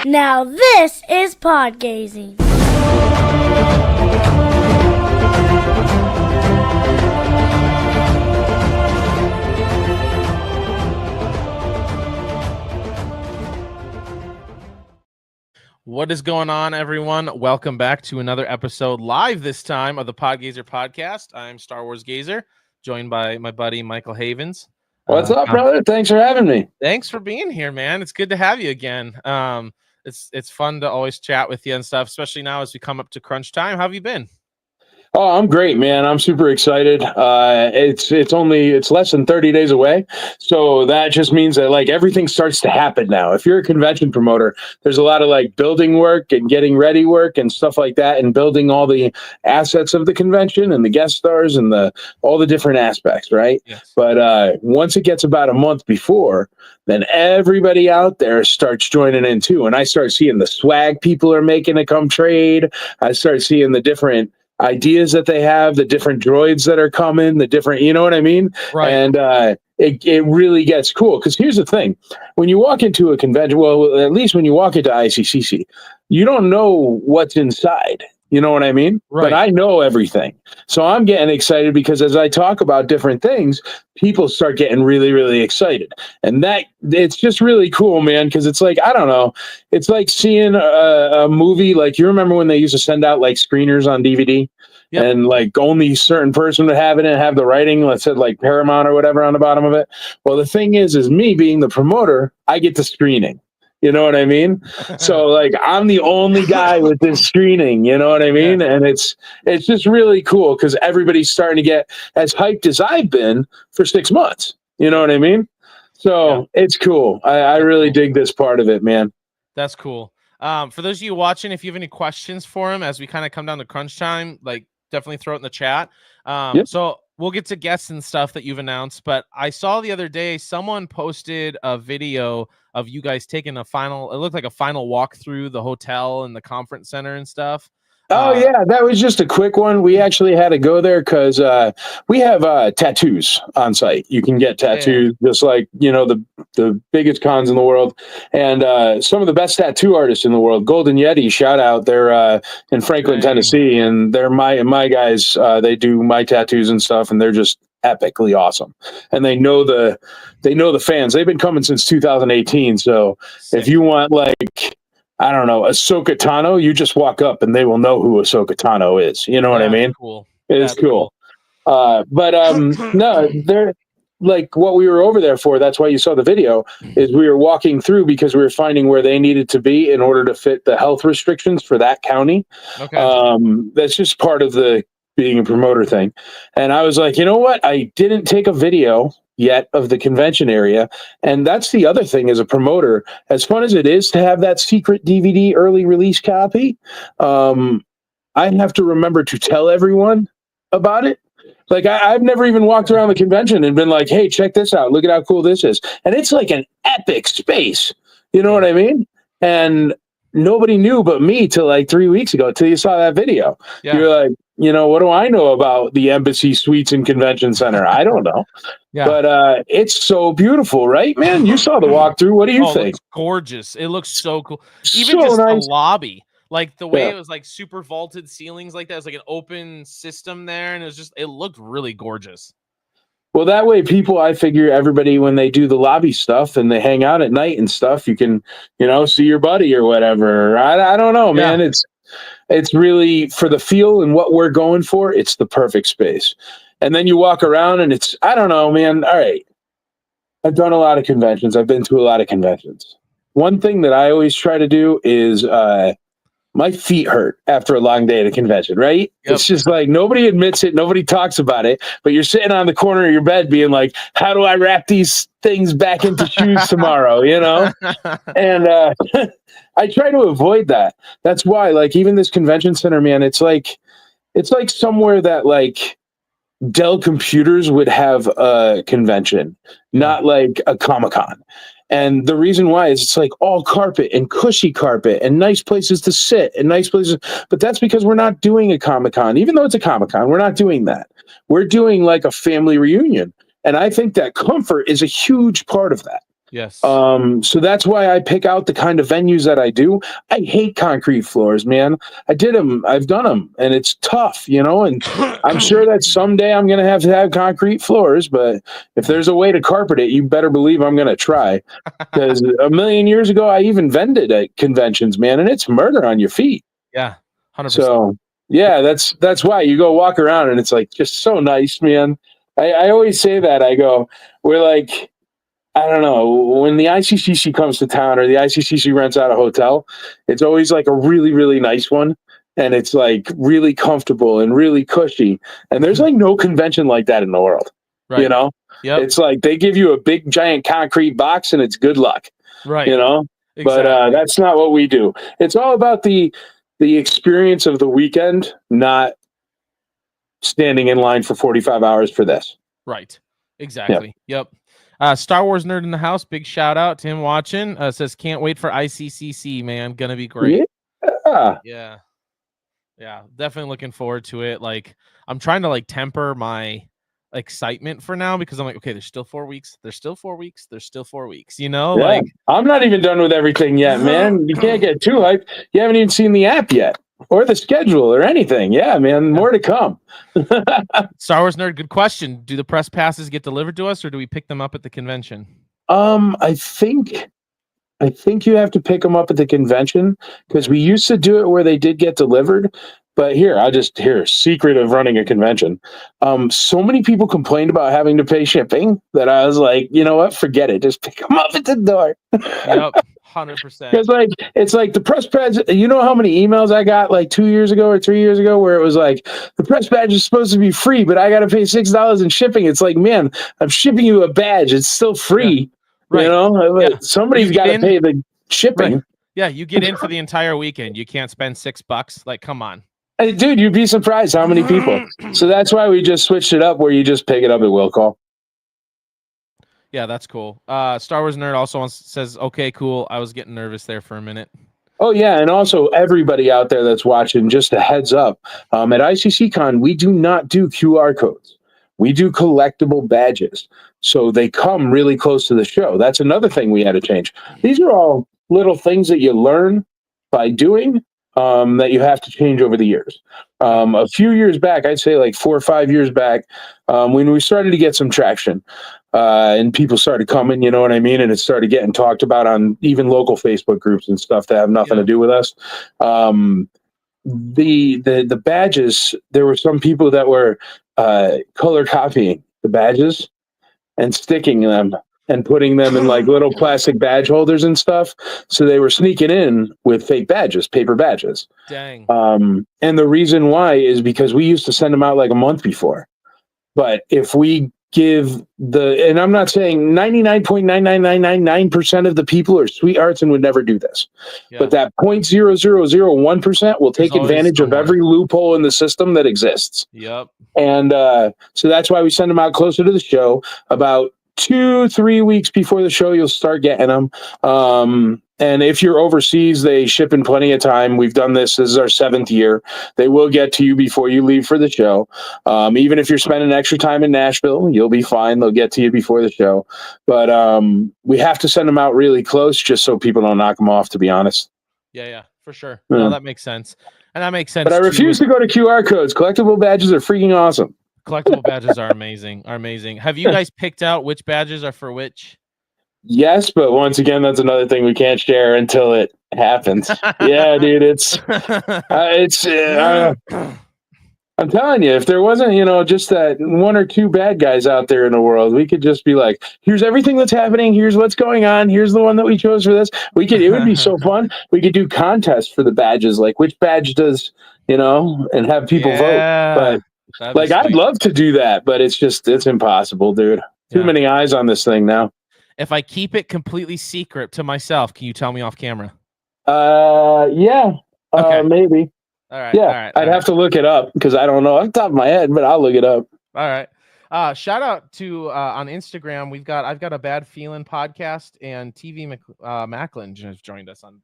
Now this is Podgazing. What is going on, everyone? Welcome back to another episode, live this time, of the Podgazer podcast. I'm Star Wars Gazer, joined by my buddy Michael Havens. What's up, brother? Thanks for having me. Thanks for being here, man. It's good to have you again. It's fun to always chat with you and stuff, especially now as we come up to crunch time. How have you been? Oh, I'm great, man. I'm super excited. It's less than 30 days away. So that just means that like everything starts to happen now. If you're a convention promoter, there's a lot of like building work and getting ready work and stuff like that, and building all the assets of the convention and the guest stars and all the different aspects, right? Yes. But once it gets about a month before, then everybody out there starts joining in too. And I start seeing the swag people are making to come trade. I start seeing the different ideas that they have, the different droids that are coming, the different, you know what I mean? Right. And it really gets cool. Because here's the thing. When you walk into a convention, well, at least when you walk into ICCC, you don't know what's inside. You know what I mean? Right. But I know everything. So I'm getting excited because as I talk about different things, people start getting really, really excited. And it's just really cool, man, because it's like, I don't know, it's like seeing a movie. Like, you remember when they used to send out like screeners on DVD? Yep. And like only a certain person would have it and have the writing, let's say like Paramount or whatever on the bottom of it. Well, the thing is me being the promoter, I get the screening. You know what I mean? So like I'm the only guy with this screening, you know what I mean? Yeah. And it's just really cool because everybody's starting to get as hyped as I've been for 6 months. You know what I mean? So It's cool. I really dig this part of it, man. That's cool. For those of you watching, if you have any questions for him as we kind of come down to crunch time, like definitely throw it in the chat. So we'll get to guests and stuff that you've announced, but I saw the other day someone posted a video of you guys taking it looked like a final walk through the hotel and the conference center and stuff. Oh, yeah, that was just a quick one. We actually had to go there because we have tattoos on site. You can get tattoos just like, you know, the biggest cons in the world. And some of the best tattoo artists in the world, Golden Yeti, shout out. They're in Franklin, Tennessee, and they're my guys. They do my tattoos and stuff, and they're just epically awesome. And they know the fans. They've been coming since 2018. So if you want like, I don't know, Ahsoka Tano, you just walk up and they will know who Ahsoka Tano is. You know what I mean? Cool. It's cool. But no, they're like what we were over there for. That's why you saw the video is we were walking through because we were finding where they needed to be in order to fit the health restrictions for that county. Okay. That's just part of the being a promoter thing. And I was like, you know what? I didn't take a video yet of the convention area. And that's the other thing as a promoter, as fun as it is to have that secret DVD early release copy, I have to remember to tell everyone about it. Like I've never even walked around the convention and been like, hey, check this out. Look at how cool this is. And it's like an epic space. You know what I mean? And nobody knew but me till like 3 weeks ago, till you saw that video. Yeah. You're like, you know, what do I know about the Embassy Suites and Convention Center? I don't know. But it's so beautiful, right, man? You saw the walkthrough. What do you think? It looks gorgeous. It looks so cool. Even so just nice. The lobby, like the way it was like super vaulted ceilings like that. It was like an open system there. And it looked really gorgeous. Well, that way people, I figure everybody, when they do the lobby stuff and they hang out at night and stuff, you can, you know, see your buddy or whatever. I don't know, man. It's really for the feel and what we're going for. It's the perfect space. And then you walk around and I don't know, man. All right. I've done a lot of conventions. I've been to a lot of conventions. One thing that I always try to do is my feet hurt after a long day at a convention, right? Yep. It's just like nobody admits it. Nobody talks about it. But you're sitting on the corner of your bed being like, how do I wrap these things back into shoes tomorrow? You know? And I try to avoid that. That's why, like, even this convention center, man, it's like somewhere that like Dell Computers would have a convention, not like a Comic-Con. And the reason why is it's like all carpet and cushy carpet and nice places to sit and nice places. But that's because we're not doing a Comic-Con. Even though it's a Comic-Con, we're not doing that. We're doing like a family reunion. And I think that comfort is a huge part of that. Yes. So that's why I pick out the kind of venues that I do. I hate concrete floors, man. I've done them, and it's tough, and I'm sure that someday I'm going to have concrete floors, but if there's a way to carpet it, you better believe I'm going to try. Because a million years ago, I even vended at conventions, man, and it's murder on your feet. Yeah, 100%. So yeah, that's why you go walk around and it's like just so nice, man. I always say that. I go, we're like, I don't know, when the ICCC comes to town or the ICCC rents out a hotel, it's always like a really, really nice one. And it's like really comfortable and really cushy. And there's like no convention like that in the world. Right. Yep. It's like they give you a big giant concrete box and it's good luck. Right. Exactly. But that's not what we do. It's all about the experience of the weekend, not standing in line for 45 hours for this. Right. Exactly. Yep. Star Wars nerd in the house. Big shout out to him watching. Says can't wait for ICCC, man. Gonna be great. Yeah. Yeah. Definitely looking forward to it. Like I'm trying to like temper my excitement for now because I'm like, okay, there's still 4 weeks. There's still 4 weeks. There's still 4 weeks. Like I'm not even done with everything yet, man. You can't get too hyped. You haven't even seen the app yet. Or the schedule or anything. Yeah, man, more to come. Star Wars nerd, good question. Do the press passes get delivered to us or do we pick them up at the convention? I think you have to pick them up at the convention because we used to do it where they did get delivered. But secret of running a convention. So many people complained about having to pay shipping that I was like, you know what? Forget it. Just pick them up at the door. Yep. 100%. Because it's like the press badge. You know how many emails I got like 2 years ago or 3 years ago where it was like the press badge is supposed to be free, but I got to pay $6 in shipping. It's like, man, I'm shipping you a badge. It's still free. Yeah. Right. Somebody's got to pay the shipping. Right. Yeah, you get in for the entire weekend. You can't spend $6. Like, come on. Hey, dude, you'd be surprised how many people. So that's why we just switched it up where you just pick it up at will call. Yeah, that's cool. Star Wars nerd also says, okay, cool. I was getting nervous there for a minute. Oh, yeah. And also everybody out there that's watching, just a heads up. At ICCCon, we do not do QR codes. We do collectible badges. So they come really close to the show. That's another thing we had to change. These are all little things that you learn by doing that you have to change over the years. A few years back, I'd say like 4 or 5 years back, when we started to get some traction, and people started coming, you know what I mean? And it started getting talked about on even local Facebook groups and stuff that have nothing to do with us. The badges, there were some people that were color copying the badges and sticking them and putting them in like little plastic badge holders and stuff. So they were sneaking in with fake badges, paper badges. Dang. And the reason why is because we used to send them out like a month before. But if we give and I'm not saying 99.99999% of the people are sweethearts and would never do this, but that 0.0001% will take advantage of every loophole in the system that exists. Yep. And so that's why we send them out closer to the show. About 2-3 weeks before the show, you'll start getting them. And if you're overseas, they ship in plenty of time. We've done this. This is our 7th year. They will get to you before you leave for the show. Even if you're spending extra time in Nashville, you'll be fine. They'll get to you before the show. But we have to send them out really close just so people don't knock them off, to be honest. Yeah, for sure. Yeah. No, that makes sense. And that makes sense. But I refuse to go to QR codes. Collectible badges are freaking awesome. Collectible badges are amazing. Have you guys picked out which badges are for which? Yes, but once again, that's another thing we can't share until it happens. Yeah, dude, I'm telling you, if there wasn't, just that 1 or 2 bad guys out there in the world, we could just be like, here's everything that's happening. Here's what's going on. Here's the one that we chose for this. It would be so fun. We could do contests for the badges, like which badge does, and have people vote. But I'd love to do that, but it's impossible, dude. Too many eyes on this thing now. If I keep it completely secret to myself, can you tell me off camera? Yeah. Okay. Maybe. All right. Yeah. All right. I'd have to look it up because I don't know off the top of my head, but I'll look it up. All right. Shout out to on Instagram. I've got a Bad Feeling podcast, and TV Macklin has joined us on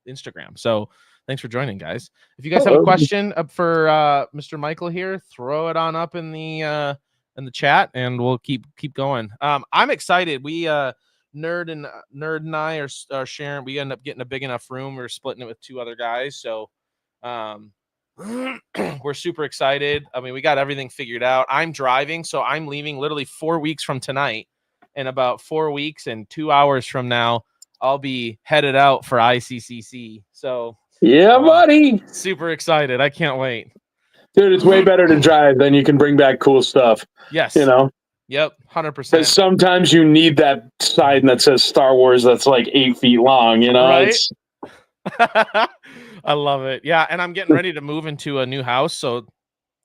Instagram. So thanks for joining, guys. If you guys have a question for Mr. Michael here, throw it on up in the chat, and we'll keep going. I'm excited. We Nerd and I are sharing. We end up getting a big enough room. We're splitting it with 2 other guys, so we're super excited. I mean, we got everything figured out. I'm driving, so I'm leaving literally 4 weeks from tonight. In about 4 weeks and 2 hours from now, I'll be headed out for ICCC. So yeah, buddy. Super excited. I can't wait. Dude, it's way better to drive than you can bring back cool stuff. Yes. You know? Yep, 100%. Because sometimes you need that sign that says Star Wars that's like 8 feet long, you know? Right? I love it. Yeah, and I'm getting ready to move into a new house, so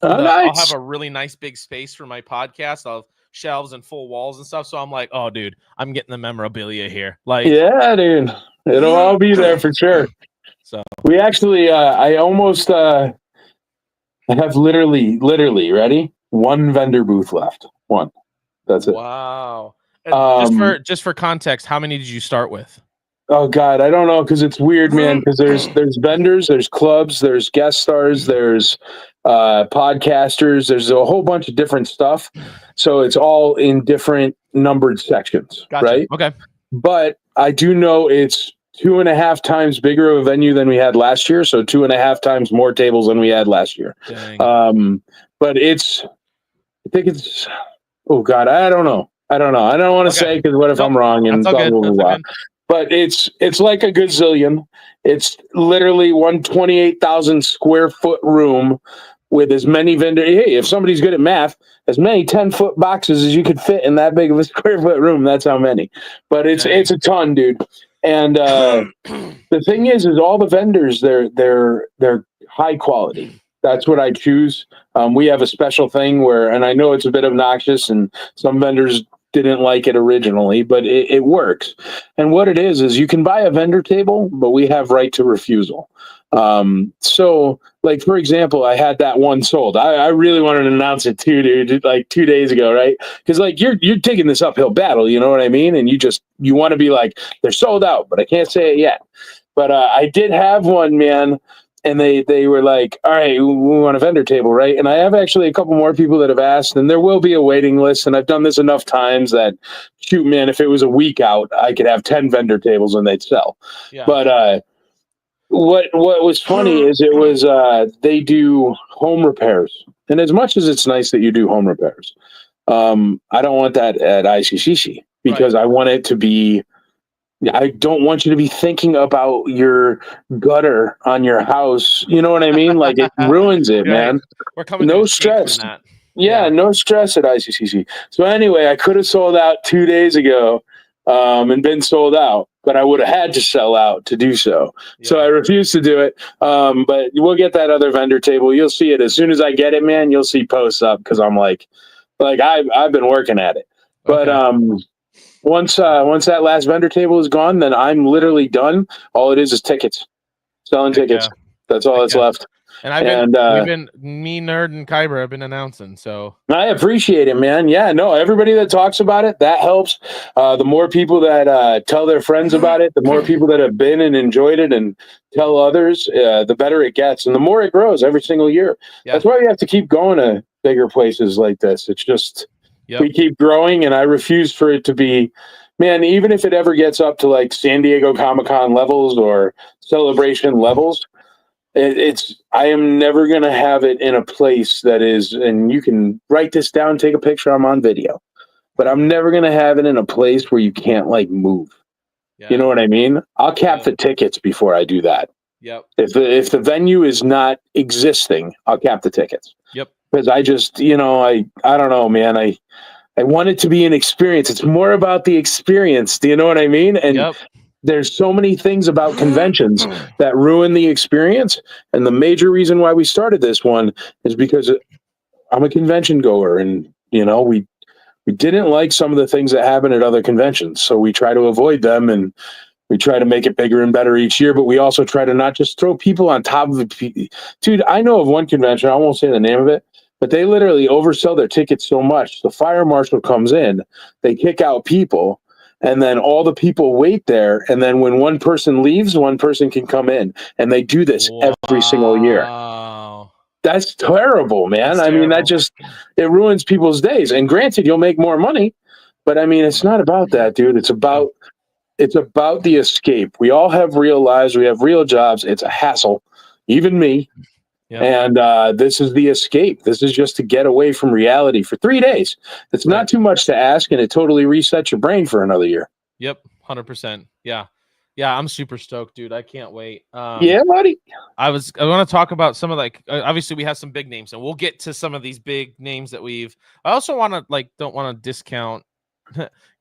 nice. I'll have a really nice big space for my podcast. I'll have shelves and full walls and stuff. So I'm like, oh, dude, I'm getting the memorabilia here. Like, yeah, dude, it'll all be there for sure. So we actually, I almost, I have literally ready 1 vendor booth left. 1. That's it. Wow. And just for context, how many did you start with? Oh God, I don't know, because it's weird, man. Because there's vendors, there's clubs, there's guest stars, there's podcasters, there's a whole bunch of different stuff. So it's all in different numbered sections, gotcha. Right? Okay. But I do know it's 2.5 times bigger of a venue than we had last year. So 2.5 times more tables than we had last year. Dang. But I think it's. Oh God, I don't know. I don't want to say, because what if I'm wrong and blah, blah, blah, blah. But it's like a gazillion. It's literally 128,000 square foot room with as many vendors. Hey, if somebody's good at math, as many 10-foot boxes as you could fit in that big of a square foot room. That's how many. But it's a ton, dude. And the thing is all the vendors, they're high quality. That's what I choose. We have a special thing where, and I know it's a bit obnoxious, and some vendors didn't like it originally, but it works. And what it is you can buy a vendor table, but we have right to refusal. So like, for example, I had that one sold. I really wanted to announce it too, dude, like 2 days ago, right? Because like you're taking this uphill battle, you know what I mean? And you want to be like, they're sold out, but I can't say it yet. But I did have one, man. And they were like, all right, we want a vendor table, right? And I have actually a couple more people that have asked, and there will be a waiting list. And I've done this enough times that, shoot, man, if it was a week out, I could have 10 vendor tables and they'd sell. Yeah. But what was funny is they do home repairs. And as much as it's nice that you do home repairs, I don't want that at ICCC, because I want it to be. I don't want you to be thinking about your gutter on your house. You know what I mean? Like, it ruins it, man. We're coming no stress. Yeah, no stress at ICCC. So anyway, I could have sold out 2 days ago and been sold out, but I would have had to sell out to do so. Yeah. So I refused to do it. But we'll get that other vendor table. You'll see it as soon as I get it, man. You'll see posts up, because I'm like I've been working at it. But once that last vendor table is gone, then I'm literally done. All it is tickets, selling tickets. Yeah. That's all that's left. And me, Nerd, and Kyber have been announcing. So I appreciate it, man. Yeah, no, everybody that talks about it, that helps. The more people that tell their friends about it, the more people that have been and enjoyed it and tell others, the better it gets, and the more it grows every single year. Yeah. That's why we have to keep going to bigger places like this. It's just. Yep. We keep growing, and I refuse for it to be, man, even if it ever gets up to like San Diego Comic-Con levels or Celebration levels, I am never going to have it in a place that is, and you can write this down, take a picture, I'm on video, but I'm never going to have it in a place where you can't like move. Yeah. You know what I mean? I'll cap the tickets before I do that. Yep. If the venue is not existing, I'll cap the tickets. Yep. Because I just, I don't know, man. I want it to be an experience. It's more about the experience. Do you know what I mean? And there's so many things about conventions that ruin the experience. And the major reason why we started this one is because I'm a convention goer, and, we didn't like some of the things that happen at other conventions. So we try to avoid them, and we try to make it bigger and better each year, but we also try to not just throw people on top of it. Dude, I know of one convention, I won't say the name of it, but they literally oversell their tickets so much. The fire marshal comes in, they kick out people, and then all the people wait there. And then when one person leaves, one person can come in. And they do this every single year. That's terrible, man. That's terrible. It ruins people's days. And granted, you'll make more money, But I mean, it's not about that, dude. It's about the escape. We all have real lives. We have real jobs. It's a hassle, even me. Yeah. And this is the escape. This is just to get away from reality for 3 days. It's not too much to ask, and it totally resets your brain for another year. Yep, 100%. Yeah. Yeah, I'm super stoked, dude. I can't wait. Yeah, buddy. I want to talk about some of obviously we have some big names, and we'll get to some of these big names that I also want to don't want to discount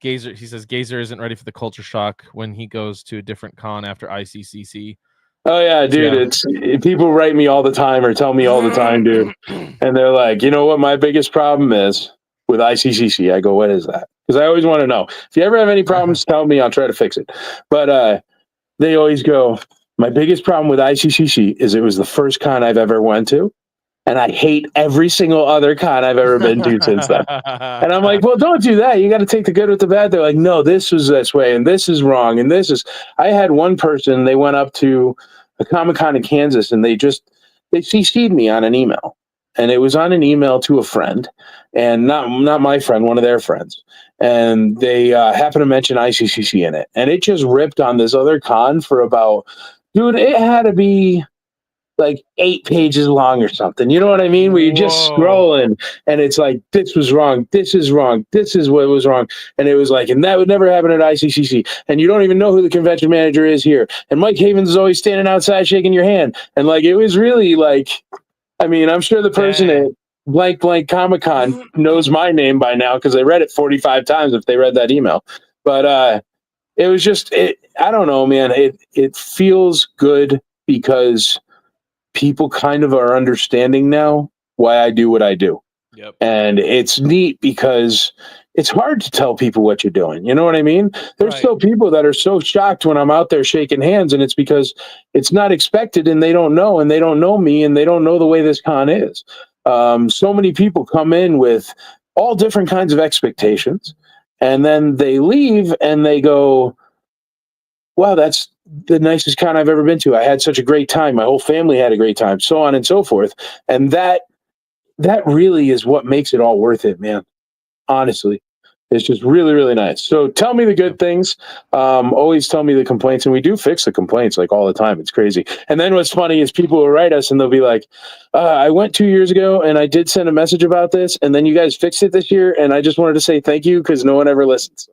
Gazer. He says Gazer isn't ready for the culture shock when he goes to a different con after ICCC. Oh yeah, dude. People write me all the time or tell me all the time, dude. And they're like, you know what my biggest problem is with ICCC? I go, what is that? Because I always want to know. If you ever have any problems, tell me. I'll try to fix it. But they always go, my biggest problem with ICCC is it was the first con I've ever went to. And I hate every single other con I've ever been to since then. And I'm like, well, don't do that. You got to take the good with the bad. They're like, no, this was this way, and this is wrong, and this is. I had one person. They went up to a Comic-Con in Kansas, and they CC'd me on an email, and it was on an email to a friend, and not my friend, one of their friends, and they happened to mention ICCC in it, and it just ripped on this other con for about, dude, it had to be like 8 pages long or something. You know what I mean? Where you're just scrolling and it's like, this was wrong. This is wrong. This is what was wrong. And it was like, and that would never happen at ICCC. And you don't even know who the convention manager is here. And Mike Havens is always standing outside shaking your hand. And like, it was really like, I mean, I'm sure the person at blank Comic-Con knows my name by now because they read it 45 times if they read that email. But it was just, I don't know, man. It feels good because people kind of are understanding now why I do what I do. Yep. And it's neat because it's hard to tell people what you're doing. You know what I mean? There's still people that are so shocked when I'm out there shaking hands, and it's because it's not expected and they don't know me and they don't know the way this con is. So many people come in with all different kinds of expectations, and then they leave and they go, wow, that's the nicest con I've ever been to. I had such a great time. My whole family had a great time, so on and so forth. And that really is what makes it all worth it, man. Honestly, it's just really, really nice. So tell me the good things. Always tell me the complaints, and we do fix the complaints like all the time. It's crazy. And then what's funny is people will write us and they'll be like, I went 2 years ago and I did send a message about this, and then you guys fixed it this year, and I just wanted to say thank you because no one ever listens.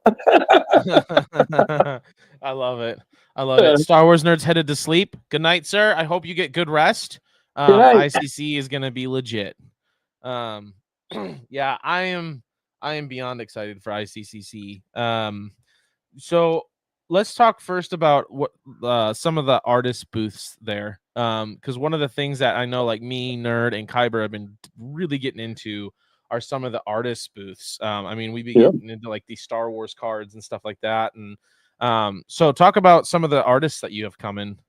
I love it. I love it. Star Wars nerds headed to sleep. Good night, sir. I hope you get good rest. Good night. ICC is going to be legit. Yeah, I am beyond excited for ICCC. So let's talk first about what some of the artist booths there. Because one of the things that I know, like me, Nerd, and Kyber have been really getting into are some of the artist booths. I mean, we've been getting into like these Star Wars cards and stuff like that. And so talk about some of the artists that you have coming.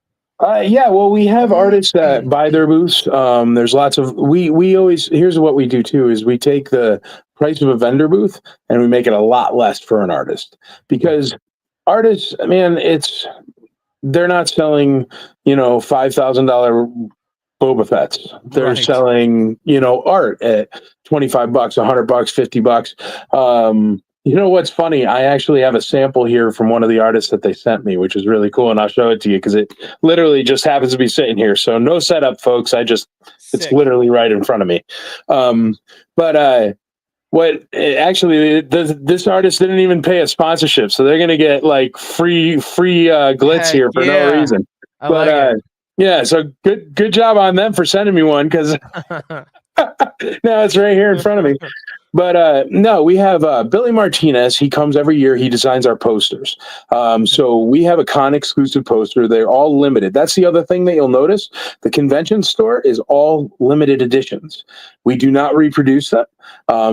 Yeah, well, we have artists that buy their booths. There's lots of we always, here's what we do too, is we take the price of a vendor booth and we make it a lot less for an artist, because artists, man, they're not selling, $5,000 Boba Fett's. They're selling, art at $25, $100, $50. You know what's funny? I actually have a sample here from one of the artists that they sent me, which is really cool, and I'll show it to you because it literally just happens to be sitting here. So no setup, folks. It's literally right in front of me. This artist didn't even pay a sponsorship, so they're gonna get like free glitz here for no reason. Yeah, so good job on them for sending me one, because now it's right here in front of me. But no, we have Billy Martinez. He comes every year. He designs our posters. So we have a con exclusive poster. They're all limited. That's the other thing that you'll notice. The convention store is all limited editions. We do not reproduce them.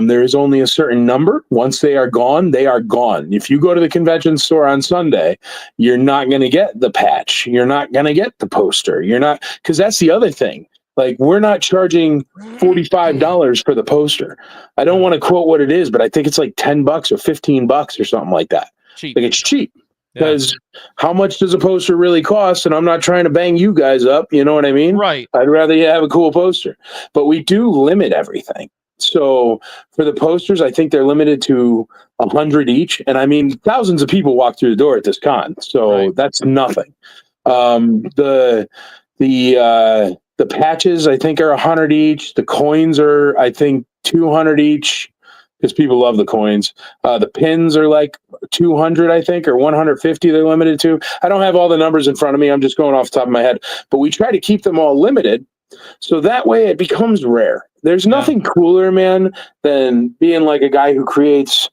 There is only a certain number. Once they are gone, they are gone. If you go to the convention store on Sunday, you're not going to get the patch. You're not going to get the poster. You're not, because that's the other thing. Like, we're not charging $45 for the poster. I don't want to quote what it is, but I think it's like $10 or $15 or something like that. Cheap. Like, it's cheap, because how much does a poster really cost? And I'm not trying to bang you guys up. You know what I mean? Right. I'd rather you have a cool poster, but we do limit everything. So for the posters, I think they're limited to 100 each. And I mean, thousands of people walk through the door at this con. So that's nothing. The patches, I think, are 100 each. The coins are, I think, 200 each, because people love the coins. The pins are like 200, I think, or 150 they're limited to. I don't have all the numbers in front of me. I'm just going off the top of my head. But we try to keep them all limited, so that way it becomes rare. There's nothing cooler, man, than being like a guy who creates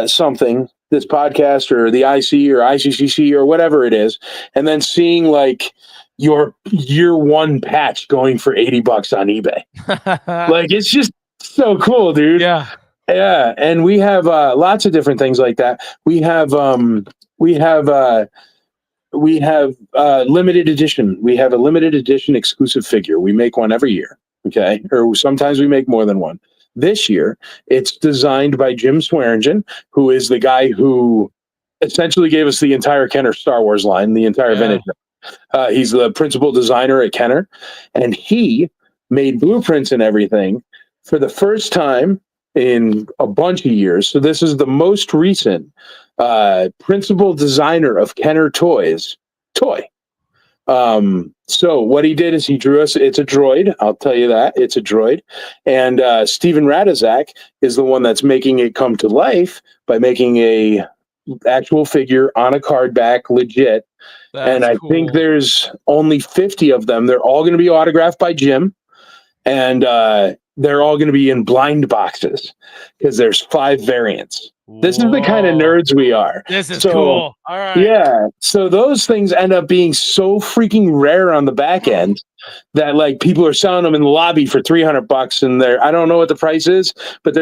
something, this podcast or the IC or ICCC or whatever it is, and then seeing like your year one patch going for $80 on eBay. Like, it's just so cool, dude. Yeah. Yeah. And we have lots of different things like that. We have limited edition. We have a limited edition exclusive figure. We make one every year. Okay. Or sometimes we make more than one. This year, it's designed by Jim Swearingen, who is the guy who essentially gave us the entire Kenner Star Wars line, the entire vintage. He's the principal designer at Kenner, and he made blueprints and everything for the first time in a bunch of years. So this is the most recent principal designer of Kenner toy. So what he did is he drew us, it's a droid, I'll tell you that, it's a droid. And Steven Radizak is the one that's making it come to life by making a actual figure on a card back, legit. And I think there's only 50 of them. They're all going to be autographed by Jim. And they're all going to be in blind boxes because there's 5 variants. This is the kind of nerds we are. This is cool. All right. Yeah. So those things end up being so freaking rare on the back end that like people are selling them in the lobby for $300, and I don't know what the price is, but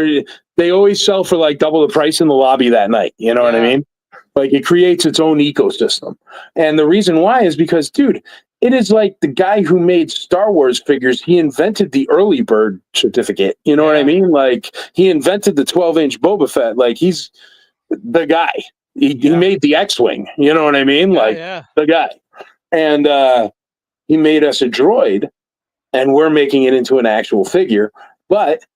they always sell for like double the price in the lobby that night. You know what I mean? Like, it creates its own ecosystem. And the reason why is because, dude, it is like the guy who made Star Wars figures. He invented the early bird certificate. You know what I mean? Like, he invented the 12-inch Boba Fett. Like, he's the guy. He made the X-Wing. You know what I mean? The guy. And he made us a droid, and we're making it into an actual figure. But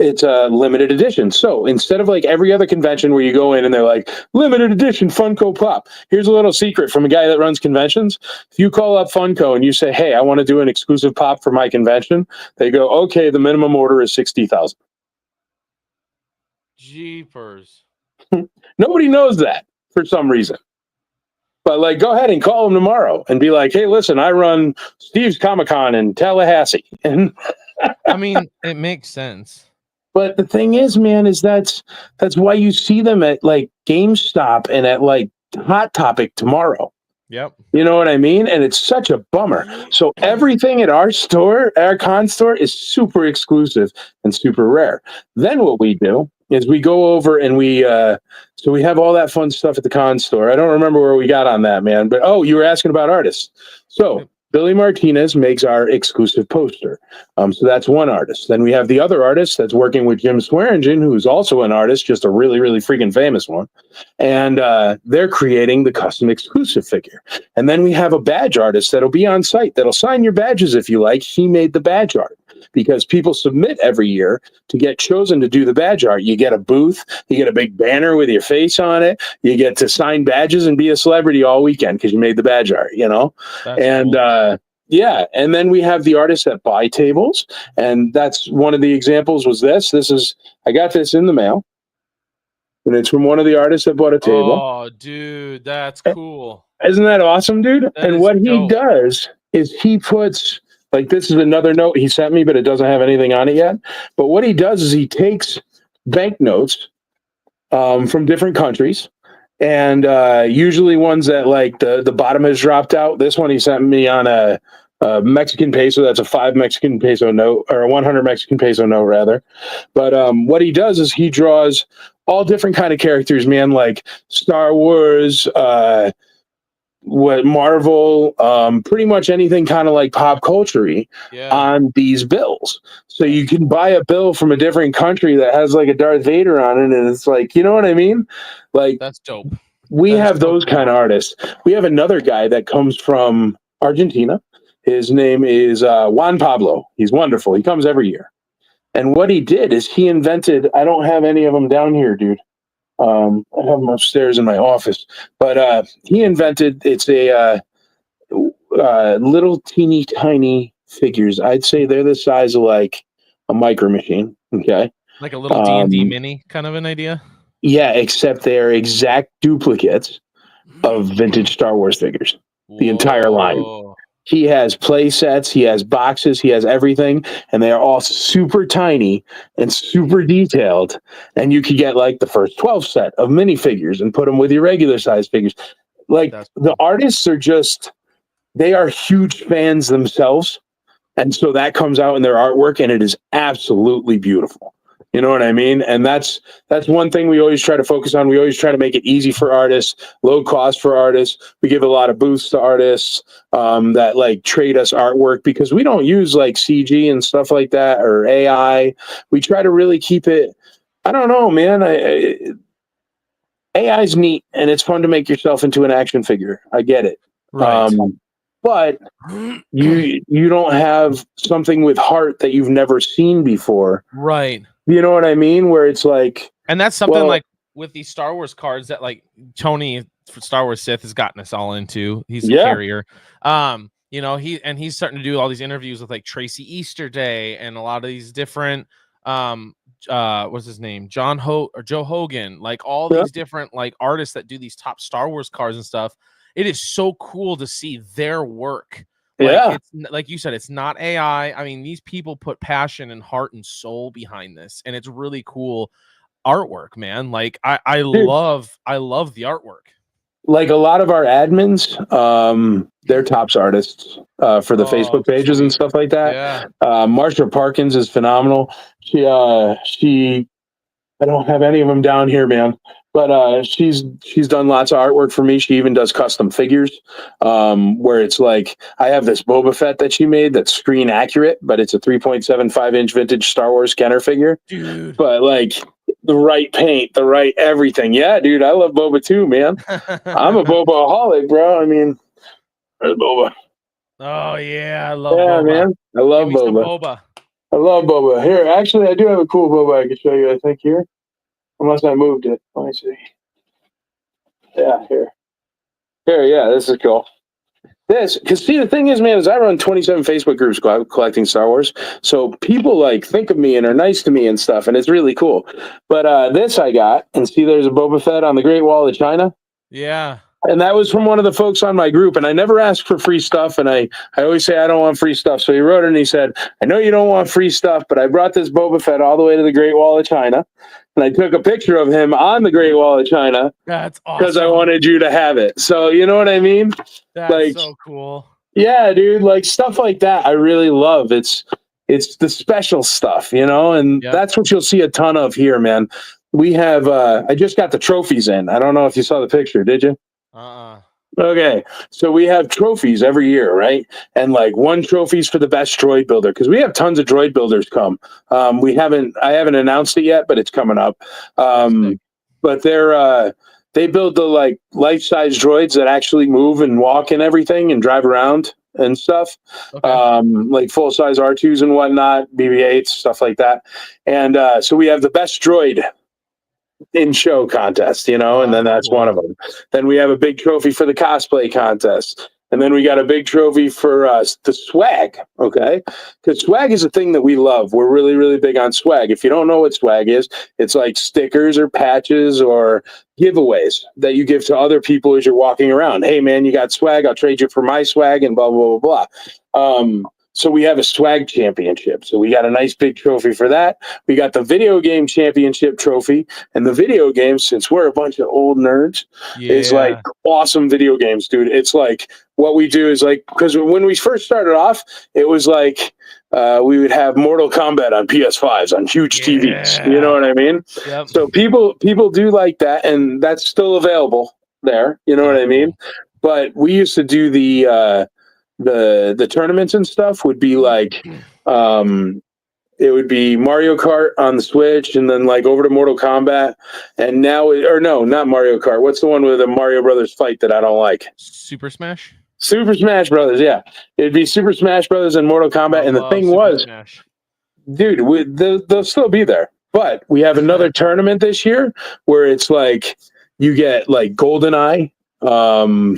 it's a limited edition. So instead of like every other convention where you go in and they're like, limited edition Funko Pop, here's a little secret from a guy that runs conventions. If you call up Funko and you say, hey, I want to do an exclusive pop for my convention, they go, okay, the minimum order is 60,000. Jeepers. Nobody knows that for some reason. But like, go ahead and call them tomorrow and be like, hey, listen, I run Steve's Comic-Con in Tallahassee. And I mean, it makes sense. But the thing is, man, is that's why you see them at like GameStop and at like Hot Topic tomorrow. Yep. You know what I mean? And it's such a bummer. So everything at our store, our con store, is super exclusive and super rare. Then what we do is we go over and we have all that fun stuff at the con store. I don't remember where we got on that, man. But you were asking about artists. So Billy Martinez makes our exclusive poster. So that's one artist. Then we have the other artist that's working with Jim Swearingen, who's also an artist, just a really, really freaking famous one. And they're creating the custom exclusive figure. And then we have a badge artist that'll be on site, that'll sign your badges if you like. He made the badge art, because people submit every year to get chosen to do the badge art. You get a booth, you get a big banner with your face on it, you get to sign badges and be a celebrity all weekend because you made the badge art, you know? That's and cool. and then we have the artists that buy tables, and that's one of the examples was this. I got this in the mail, and it's from one of the artists that bought a table. Oh, dude, that's cool. Isn't that awesome, dude? And what he does is he puts, like, this is another note he sent me, but it doesn't have anything on it yet. But what he does is he takes banknotes from different countries, and usually ones that like the bottom has dropped out. This one he sent me on a Mexican peso. That's a 5 Mexican peso note, or a 100 Mexican peso note rather. But what he does is he draws all different kind of characters, man, like Star Wars, Marvel, pretty much anything kind of like pop culture-y on these bills. So you can buy a bill from a different country that has like a Darth Vader on it, and it's like, you know what I mean? Like, that's dope. We have those kind of artists. We have another guy that comes from Argentina. His name is Juan Pablo. He's wonderful. He comes every year. And what he did is he invented. I don't have any of them down here, dude. I have them upstairs in my office. But he invented. It's a little teeny tiny figures. I'd say they're the size of like a micro machine. Okay. Like a little D&D mini kind of an idea. Yeah, except they are exact duplicates of vintage Star Wars figures. The entire line. He has play sets, he has boxes, he has everything, and they are all super tiny and super detailed. And you could get like the first 12 set of minifigures and put them with your regular size figures. Like the artists are just, they are huge fans themselves. And so that comes out in their artwork, and it is absolutely beautiful. You know what I mean? And that's one thing we always try to focus on. We always try to make it easy for artists, low cost for artists. We give a lot of boosts to artists that like trade us artwork, because we don't use like CG and stuff like that or AI. We try to really keep it. I don't know, man. AI is neat, and it's fun to make yourself into an action figure. I get it. Right. But you don't have something with heart that you've never seen before. Right. You know what I mean? Where it's like, and that's something like with these Star Wars cards that like Tony for Star Wars Sith has gotten us all into. He's a carrier. You know, he's starting to do all these interviews with like Tracy Easterday and a lot of these different what's his name? Joe Hogan, like all these different like artists that do these top Star Wars cards and stuff. It is so cool to see their work. Like, it's like you said, it's not AI. I mean, these people put passion and heart and soul behind this, and it's really cool artwork, man. Like I love the artwork. Like a lot of our admins, they're tops artists for the Facebook pages and stuff like that. Yeah. Marsha Parkins is phenomenal. She I don't have any of them down here, man. But she's done lots of artwork for me. She even does custom figures, where it's like I have this Boba Fett that she made that's screen accurate, but it's a 3.75-inch vintage Star Wars Kenner figure. Dude. But like the right paint, the right everything. Yeah, dude, I love Boba too, man. I'm a Boba-aholic, bro. I mean, Boba. Oh yeah, I love Boba. Man. I love Boba. I love Boba. Here, actually, I do have a cool Boba I can show you, I think, here. Unless I moved it. Let me see. Yeah, here. Here, yeah, this is cool. Because see, the thing is, man, is I run 27 Facebook groups collecting Star Wars. So people like think of me and are nice to me and stuff, and it's really cool. But this I got, and see there's a Boba Fett on the Great Wall of China. Yeah. And that was from one of the folks on my group. And I never ask for free stuff. And I always say I don't want free stuff. So he wrote it and he said, I know you don't want free stuff, but I brought this Boba Fett all the way to the Great Wall of China. And I took a picture of him on the Great Wall of China. That's awesome. Because I wanted you to have it. So you know what I mean? That's like, so cool. Yeah, dude. Like stuff like that I really love. It's the special stuff, you know? And that's what you'll see a ton of here, man. We have I just got the trophies in. I don't know if you saw the picture, did you? Okay, so we have trophies every year, right? And like one trophy's for the best droid builder, because we have tons of droid builders come. I haven't announced it yet, but it's coming up. But they build the like life-size droids that actually move and walk and everything and drive around and stuff. Okay. Like full-size R2s and whatnot, BB-8s, stuff like that. And so we have the best droid in show contest, you know, and then that's one of them. Then we have a big trophy for the cosplay contest. And then we got a big trophy for the swag, okay? Because swag is a thing that we love. We're really, really big on swag. If you don't know what swag is, it's like stickers or patches or giveaways that you give to other people as you're walking around. Hey, man, you got swag. I'll trade you for my swag and blah, blah, blah, blah. So we have a swag championship. So we got a nice big trophy for that. We got the video game championship trophy. And the video games, since we're a bunch of old nerds, is like awesome video games, dude. It's like what we do is like, because when we first started off, it was like we would have Mortal Kombat on PS5s on huge TVs. You know what I mean? Yep. So people do like that, and that's still available there. You know what I mean? But we used to do the tournaments and stuff would be like it would be Mario Kart on the Switch, and then like over to Mortal Kombat, and now no, not Mario Kart. What's the one with the Mario Brothers fight that I don't like? Super Smash Brothers. Yeah, it'd be Super Smash Brothers and Mortal Kombat. And the thing was, dude, they'll still be there. But we have another tournament this year where it's like you get like GoldenEye.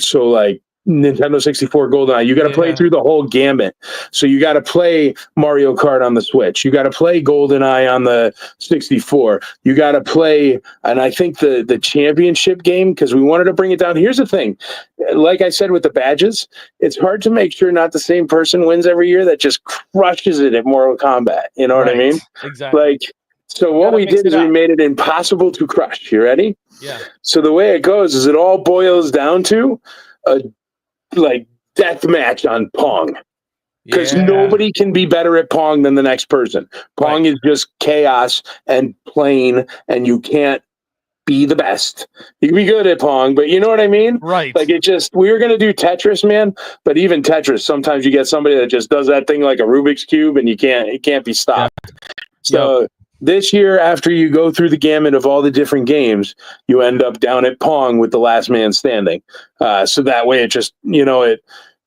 So like Nintendo 64 GoldenEye, you got to play through the whole gamut. So you got to play Mario Kart on the Switch. You got to play GoldenEye on the 64. You got to play, and I think the championship game, because we wanted to bring it down. Here's the thing. Like I said with the badges, it's hard to make sure not the same person wins every year that just crushes it at Mortal Kombat. You know what I mean? Exactly. Like, so what we did is we made it impossible to crush. You ready? Yeah. So the way it goes is it all boils down to a like death match on Pong. Because nobody can be better at Pong than the next person. Pong is just chaos and plain, and you can't be the best. You can be good at Pong, but you know what I mean? Right. Like we were going to do Tetris, man, but even Tetris, sometimes you get somebody that just does that thing like a Rubik's Cube and it can't be stopped. Yeah. So this year, after you go through the gamut of all the different games, you end up down at Pong with the last man standing. So that way it just,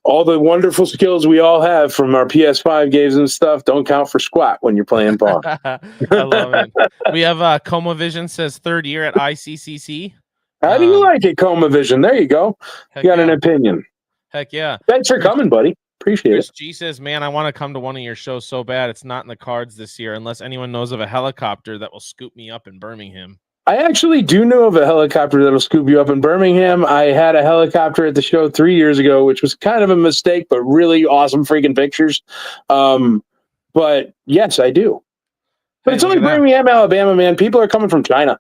all the wonderful skills we all have from our PS5 games and stuff don't count for squat when you're playing Pong. I love it. We have Coma Vision says 3rd year at ICCC. How do you like it, Coma Vision? There you go. You got an opinion. Heck yeah. Thanks for coming, buddy. Appreciate it. G says, man, I want to come to one of your shows so bad. It's not in the cards this year unless anyone knows of a helicopter that will scoop me up in Birmingham. I actually do know of a helicopter that'll scoop you up in Birmingham. I had a helicopter at the show 3 years ago, which was kind of a mistake, but really awesome freaking pictures. But yes, I do. But it's only Birmingham, Alabama, man. People are coming from China.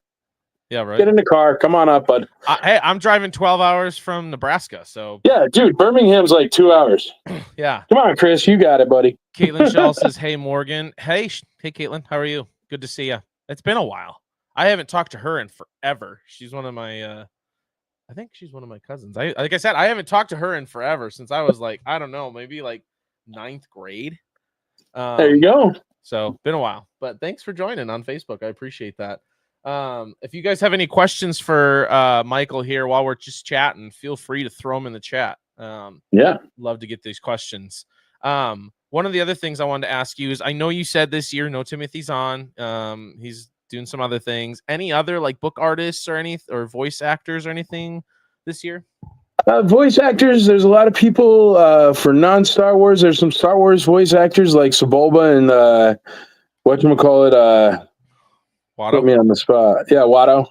Yeah, right. Get in the car. Come on up, bud. Hey, I'm driving 12 hours from Nebraska, so. Yeah, dude, Birmingham's like 2 hours. Yeah. Come on, Chris. You got it, buddy. Caitlin Shell says, hey, Morgan. Hey, Caitlin. How are you? Good to see you. It's been a while. I haven't talked to her in forever. She's one of my, I think she's one of my cousins. Like I said, I haven't talked to her in forever since I was like, I don't know, maybe like 9th grade. There you go. So been a while, but thanks for joining on Facebook. I appreciate that. If you guys have any questions for Michael here while we're just chatting, feel free to throw them in the chat. Love to get these questions. One of the other things I wanted to ask you is, I know you said this year no Timothy's on. He's doing some other things. Any other like book artists or voice actors or anything this year? Voice actors, there's a lot of people for non-Star Wars. There's some Star Wars voice actors like Sebulba and whatchamacallit, Watto. Put me on the spot. Yeah, Watto.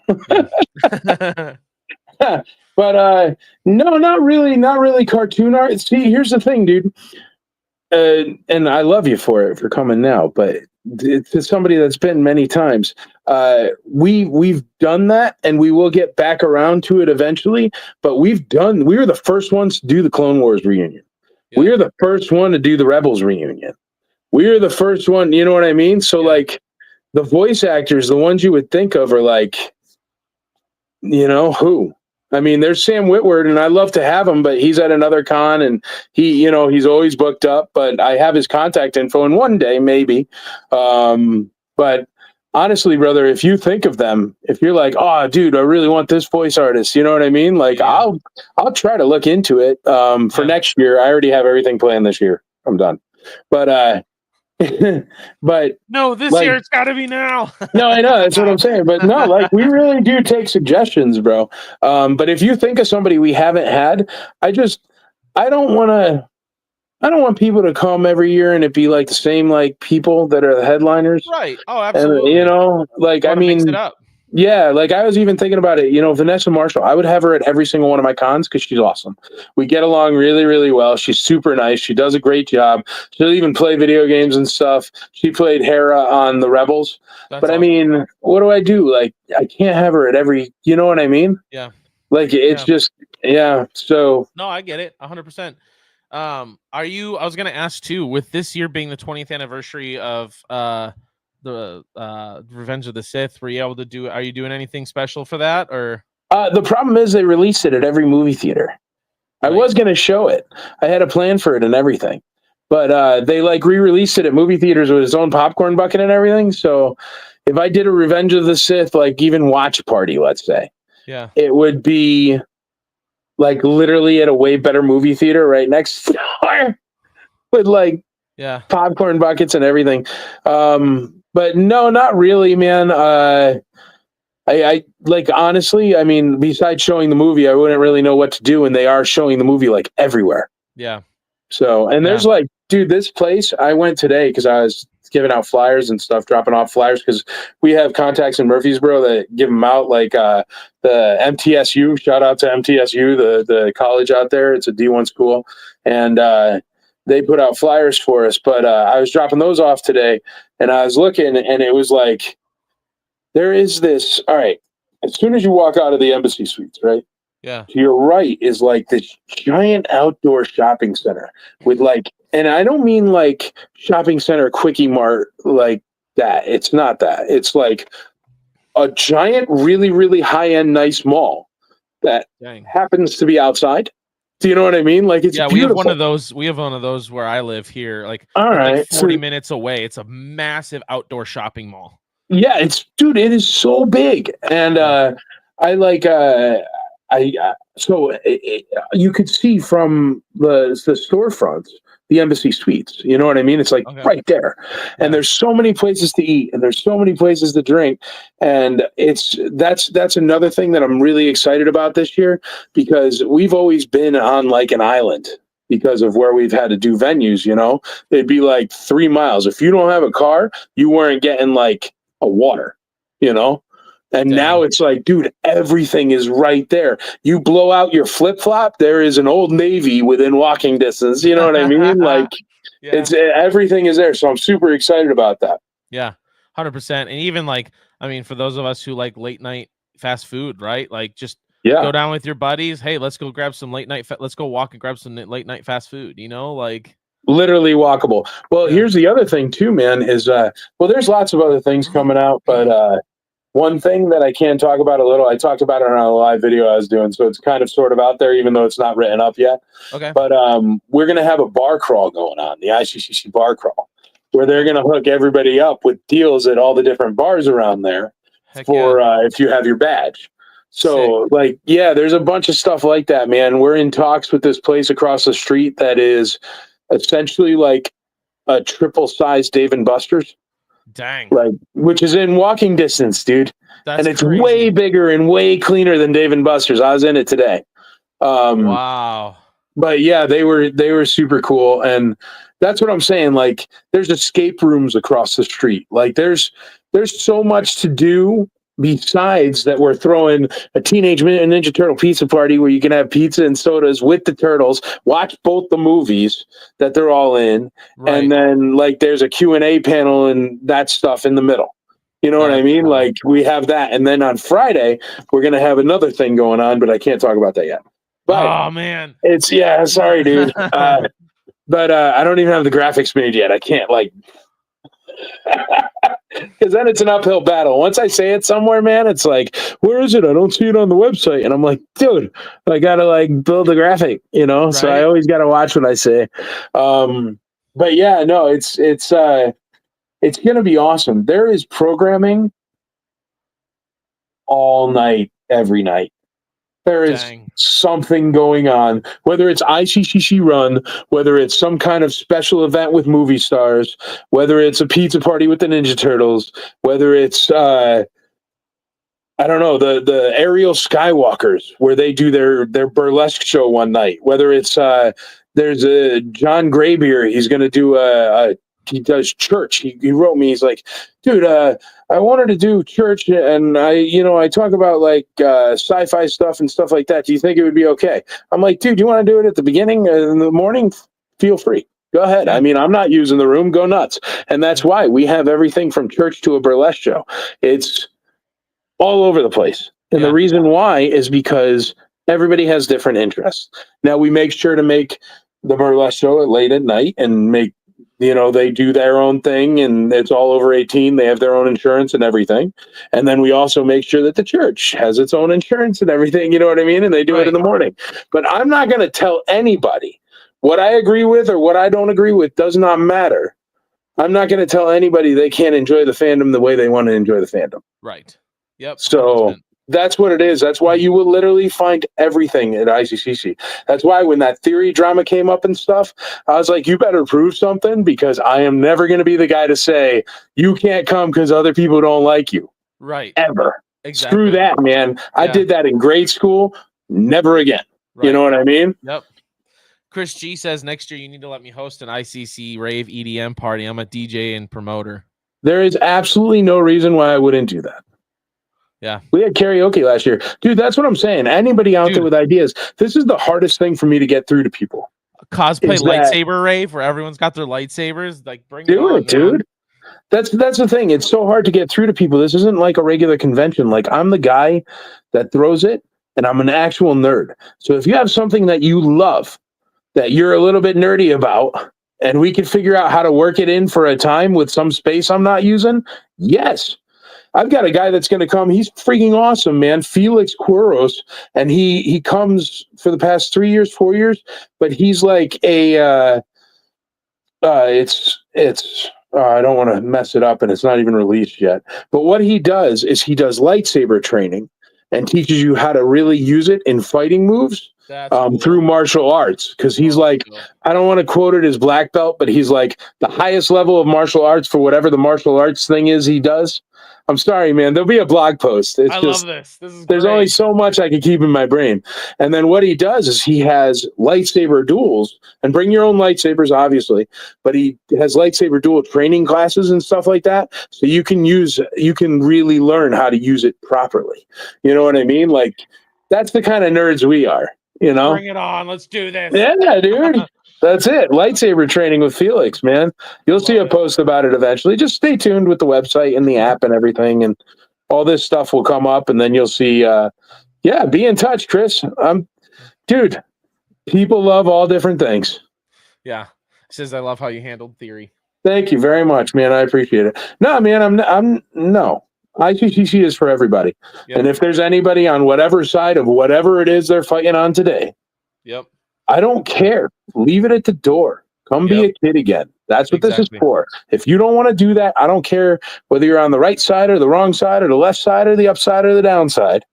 But no, not really cartoon art. See, here's the thing, dude. And I love you for coming now, but it's somebody that's been many times. We've done that, and we will get back around to it eventually. But we were the first ones to do the Clone Wars reunion. Yeah. We were the first one to do the Rebels reunion. We were the first one. You know what I mean? So like, the voice actors, the ones you would think of are like, who? I mean, there's Sam Witwer, and I love to have him, but he's at another con, and he's always booked up. But I have his contact info, and one day maybe. But honestly, brother, if you think of them, if you're like, oh, dude, I really want this voice artist, you know what I mean? Like, I'll try to look into it. For next year, I already have everything planned this year. I'm done. But but no, this year it's got to be now. No, I know, that's what I'm saying. But no, like, we really do take suggestions, bro. But if you think of somebody we haven't had, I don't want people to come every year and it be like the same like people that are the headliners. Right. Oh, absolutely. And, like, I mean, mix it up. Yeah, like I was even thinking about it, Vanessa Marshall, I would have her at every single one of my cons because she's awesome. We get along really, really well. She's super nice. She does a great job. She'll even play video games and stuff. She played Hera on the Rebels. That's awesome. I mean, what do I do? Like, I can't have her at every, you know what I mean? Yeah. Like, it's just, so. No, I get it 100%. I was going to ask too, with this year being the 20th anniversary of, the Revenge of the Sith, are you doing anything special for that, or? The problem is they released it at every movie theater. Right. I was going to show it. I had a plan for it and everything, but they like re-released it at movie theaters with its own popcorn bucket and everything. So if I did a Revenge of the Sith, like even watch party, let's say, it would be like literally at a way better movie theater right next door with like Yeah. popcorn buckets and everything. But no, not really, man. I like, honestly, I mean, besides showing the movie, I wouldn't really know what to do, and they are showing the movie like everywhere. Yeah. So, and there's like, dude, this place I went today because I was giving out flyers and stuff, dropping off flyers because we have contacts in Murfreesboro that give them out, like the MTSU. Shout out to MTSU, the college out there. It's a D1 school, and they put out flyers for us. But I was dropping those off today, and I was looking, and it was like, there is this. All right, as soon as you walk out of the Embassy Suites, right? Yeah. To your right is like this giant outdoor shopping center with like, and I don't mean like shopping center quickie mart like that. It's not that. It's like a giant, really, really high end, nice mall that happens to be outside. Do you know what I mean? Like, it's beautiful. We have one of those. We have one of those where I live here. Like, all right, like 40 minutes away. It's a massive outdoor shopping mall. Yeah, dude, it is so big, and I like. You could see from the storefronts the Embassy Suites. You know what I mean? It's like right there, and there's so many places to eat, and there's so many places to drink, and that's another thing that I'm really excited about this year, because we've always been on like an island because of where we've had to do venues. You know, it'd be like 3 miles. If you don't have a car, you weren't getting like a water. You know. And now it's like, dude, everything is right there. You blow out your flip-flop, there is an Old Navy within walking distance. You know what I mean? Like, everything is there. So I'm super excited about that. Yeah, 100%. And even like, I mean, for those of us who like late night fast food, right? Like, just go down with your buddies. Hey, let's go grab some late night. Let's go walk and grab some late night fast food. You know, like literally walkable. Well, here's the other thing too, man. Is there's lots of other things coming out, but one thing that I can talk about a little, I talked about it on a live video I was doing, so it's kind of sort of out there, even though it's not written up yet. Okay. But we're going to have a bar crawl going on, the ICCC bar crawl, where they're going to hook everybody up with deals at all the different bars around there if you have your badge. So, there's a bunch of stuff like that, man. We're in talks with this place across the street that is essentially like a triple-sized Dave & Buster's. Dang. Like, which is in walking distance, dude. And it's crazy. Way bigger and way cleaner than Dave & Buster's. I was in it today. Wow. But yeah, they were super cool. And that's what I'm saying. Like, there's escape rooms across the street. Like, there's so much to do besides that. We're throwing a Teenage Mutant Ninja Turtle pizza party where you can have pizza and sodas with the turtles, watch both the movies that they're all in, and then like there's a Q&A panel and that stuff in the middle. You know what I mean? Like, we have that, and then on Friday we're gonna have another thing going on, but I can't talk about that yet. But oh man, it's sorry, dude. But I don't even have the graphics made yet. I can't because then it's an uphill battle. Once I say it somewhere, man, it's like, where is it? I don't see it on the website. And I'm like, dude, I gotta like build a graphic, you know? Right. So I always gotta watch what I say. But yeah, no, it's gonna be awesome. There is programming all night, every night. There is something going on, whether it's ICCC Run, whether it's some kind of special event with movie stars, whether it's a pizza party with the Ninja Turtles, whether it's, I don't know, the Aerial Skywalkers, where they do their burlesque show one night, whether it's, there's a John Graybeard, he's going to do he does church. He wrote me, he's like, dude, I wanted to do church, and I talk about like sci-fi stuff and stuff like that. Do you think it would be okay? I'm like, dude, you want to do it at the beginning in the morning? Feel free. Go ahead. I mean, I'm not using the room. Go nuts. And that's why we have everything from church to a burlesque show. It's all over the place. And the reason why is because everybody has different interests. Now, we make sure to make the burlesque show late at night and make, they do their own thing, and it's all over 18. They have their own insurance and everything. And then we also make sure that the church has its own insurance and everything, you know what I mean? And they do it in the morning. But I'm not going to tell anybody what I agree with or what I don't agree with. Does not matter. I'm not going to tell anybody they can't enjoy the fandom the way they want to enjoy the fandom. Right. Yep. 100%. So That's what it is. That's why you will literally find everything at ICCC. That's why when that theory drama came up and stuff, I was like, you better prove something, because I am never going to be the guy to say you can't come because other people don't like you. Right. Ever. Exactly. Screw that, man. I did that in grade school. Never again. Right. You know what I mean? Yep. Chris G says next year you need to let me host an ICC rave EDM party. I'm a DJ and promoter. There is absolutely no reason why I wouldn't do that. Yeah. We had karaoke last year. Dude, that's what I'm saying. Anybody out there with ideas, this is the hardest thing for me to get through to people. Cosplay lightsaber rave where everyone's got their lightsabers. Like, bring it on, dude. Man. That's the thing. It's so hard to get through to people. This isn't like a regular convention. Like, I'm the guy that throws it, and I'm an actual nerd. So if you have something that you love, that you're a little bit nerdy about, and we can figure out how to work it in for a time with some space I'm not using, yes. I've got a guy that's going to come. He's freaking awesome, man. Felix Quiros. And he comes for the past 3 years, 4 years, but he's like I don't want to mess it up, and it's not even released yet. But what he does is he does lightsaber training and teaches you how to really use it in fighting moves through martial arts. Because he's like, I don't want to quote it as black belt, but he's like the highest level of martial arts for whatever the martial arts thing is he does. I'm sorry, man. There'll be a blog post. I love this. There's only so much I can keep in my brain. And then what he does is he has lightsaber duels, and bring your own lightsabers, obviously, but he has lightsaber duel training classes and stuff like that. So you can really learn how to use it properly. You know what I mean? Like, that's the kind of nerds we are, you know? Bring it on. Let's do this. Yeah, dude. That's it. Lightsaber training with Felix, man. You'll see a post about it eventually. Just stay tuned with the website and the app and everything, and all this stuff will come up, and then you'll see. Be in touch, Chris. Dude, people love all different things. Yeah. He says, I love how you handled theory. Thank you very much, man. I appreciate it. No, man, no. ICCC is for everybody. Yep. And if there's anybody on whatever side of whatever it is they're fighting on today, yep, I don't care. Leave it at the door. Come be a kid again. That's what this is for. If you don't want to do that, I don't care whether you're on the right side or the wrong side or the left side or the upside or the downside.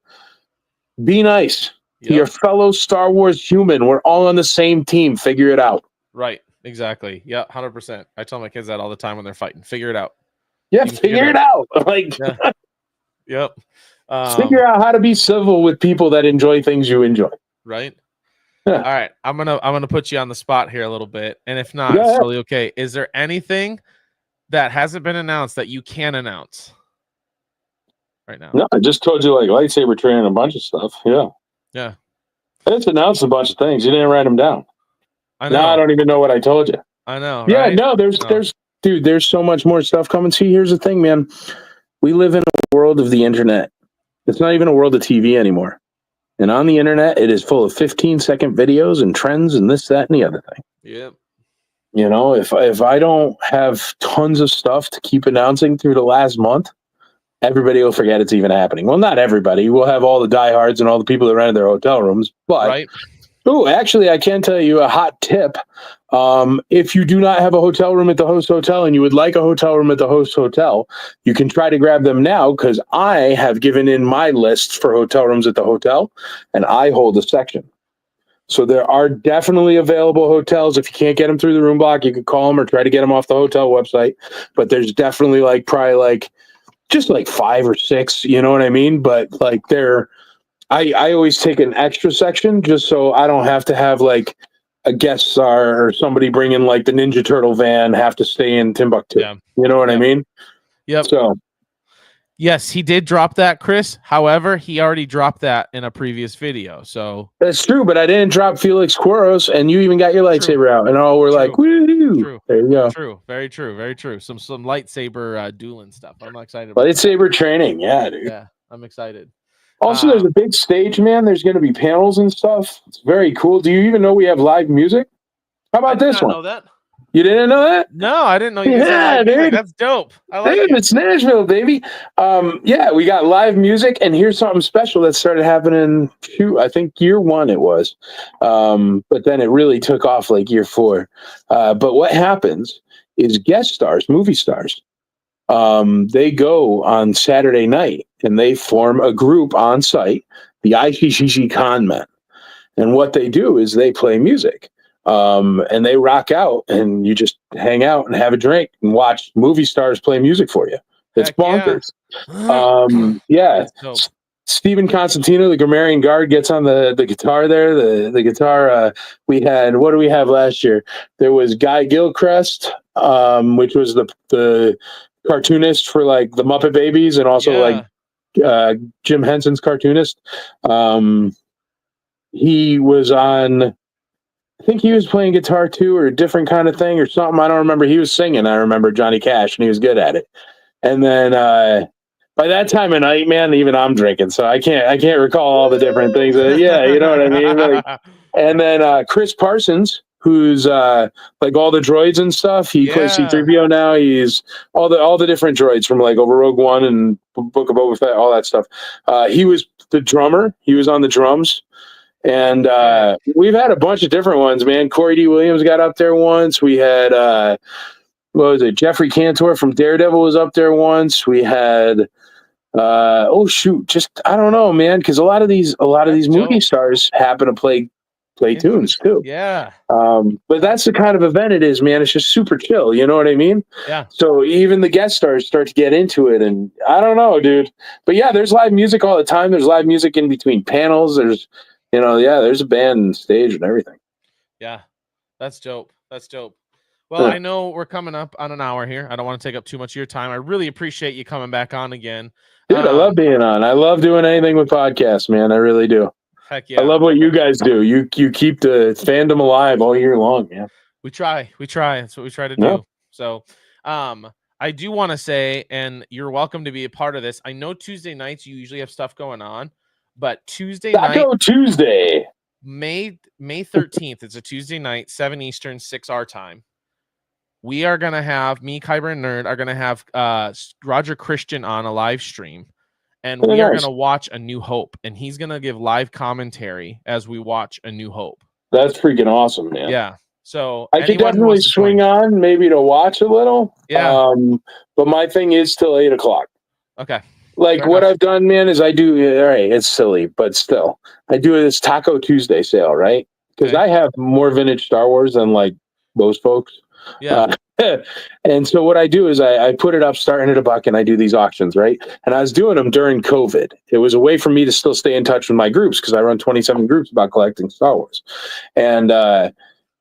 Be nice to your fellow Star Wars human. We're all on the same team. Figure it out. Right. Exactly. Yeah. 100%. I tell my kids that all the time when they're fighting. Figure it out. Yeah. Figure it out. Like, yep. Figure out how to be civil with people that enjoy things you enjoy. Right. All right, I'm gonna put you on the spot here a little bit, and if not, it's totally okay. Is there anything that hasn't been announced that you can announce right now? No, I just told you, like, lightsaber training, a bunch of stuff. Yeah. I just announced a bunch of things. You didn't write them down. I know. Now I don't even know what I told you. I know. Yeah, right? no, there's so much more stuff coming. See, here's the thing, man. We live in a world of the internet. It's not even a world of TV anymore. And on the internet, it is full of 15-second videos and trends and this, that, and the other thing. Yep. You know, if I don't have tons of stuff to keep announcing through the last month, everybody will forget it's even happening. Well, not everybody. We'll have all the diehards and all the people that rented their hotel rooms. But, actually, I can tell you a hot tip. If you do not have a hotel room at the host hotel and you would like a hotel room at the host hotel, you can try to grab them now, because I have given in my lists for hotel rooms at the hotel, and I hold a section. So there are definitely available hotels. If you can't get them through the room block, you can call them or try to get them off the hotel website. But there's definitely probably just 5 or 6, you know what I mean? But I always take an extra section just so I don't have to have a guest star or somebody bringing the Ninja Turtle van have to stay in Timbuktu. Yeah. You know what I mean? Yep. So, yes, he did drop that, Chris. However, he already dropped that in a previous video. So that's true, but I didn't drop Felix Quiros, and you even got your lightsaber out, and all we're like, woo! True. There you go. True. Very true. Very true. Some lightsaber dueling stuff. I'm excited about lightsaber training. Yeah, dude. Yeah, I'm excited. Also, there's a big stage, man. There's going to be panels and stuff. It's very cool. Do you even know we have live music? How about this one? Know that. You didn't know that? No, I didn't know you guys had live music. That's dope. I like it. It's Nashville, baby. We got live music, and here's something special that started happening. I think year 1 it was, but then it really took off year 4. But what happens is guest stars, movie stars, they go on Saturday night and they form a group on site, the ICCC Con Men. And what they do is they play music. And they rock out, and you just hang out and have a drink and watch movie stars play music for you. It's Heck bonkers. yeah. Stephen Constantino, the Grammarian Guard, gets on the guitar there. The guitar, we had, what do we have last year? There was Guy Gilchrist, which was the cartoonist for like the Muppet Babies, and also like Jim Henson's cartoonist. He was on, I think he was playing guitar too, or a different kind of thing or something. I don't remember. He was singing. I remember Johnny Cash, and he was good at it. And then by that time of night, man, even I'm drinking, so I can't recall all the different things. Yeah, you know what I mean. Like, and then Chris Parsons, who's like all the droids and stuff. He plays C-3PO now. He's all the different droids from like over Rogue One and Book of Boba Fett, all that stuff. He was the drummer. He was on the drums. And we've had a bunch of different ones, man. Corey D. Williams got up there once. We had, what was it? Jeffrey Cantor from Daredevil was up there once. We had, I don't know, man, because a lot of these movie stars happen to play tunes too. Yeah. But that's the kind of event it is, man. It's just super chill. You know what I mean? Yeah. So even the guest stars start to get into it, and I don't know, dude. But yeah, there's live music all the time. There's live music in between panels. There's a band and stage and everything. Yeah, that's dope. Well, I know we're coming up on an hour here. I don't want to take up too much of your time. I really appreciate you coming back on again. Dude, I love being on. I love doing anything with podcasts, man. I really do. Heck yeah. I love what you guys do. You keep the fandom alive all year long, man. We try. That's what we try to do. So, I do want to say, and you're welcome to be a part of this. I know Tuesday nights you usually have stuff going on. But Taco Tuesday, May 13th, it's a Tuesday night, 7 Eastern, 6 our time. We are going to have, me, Kyber, and Nerd are going to have Roger Christian on a live stream. And we are going to watch A New Hope. And he's going to give live commentary as we watch A New Hope. That's freaking awesome, man. Yeah. So I could definitely swing on maybe to watch a little. Yeah. But my thing is till 8 o'clock. Okay. Like what I've done, man, is I do, all right, it's silly, but still, I do this Taco Tuesday sale, right? Because I have more vintage Star Wars than like most folks. Yeah. And so what I do is I put it up starting at $1 and I do these auctions, right? And I was doing them during COVID. It was a way for me to still stay in touch with my groups because I run 27 groups about collecting Star Wars. And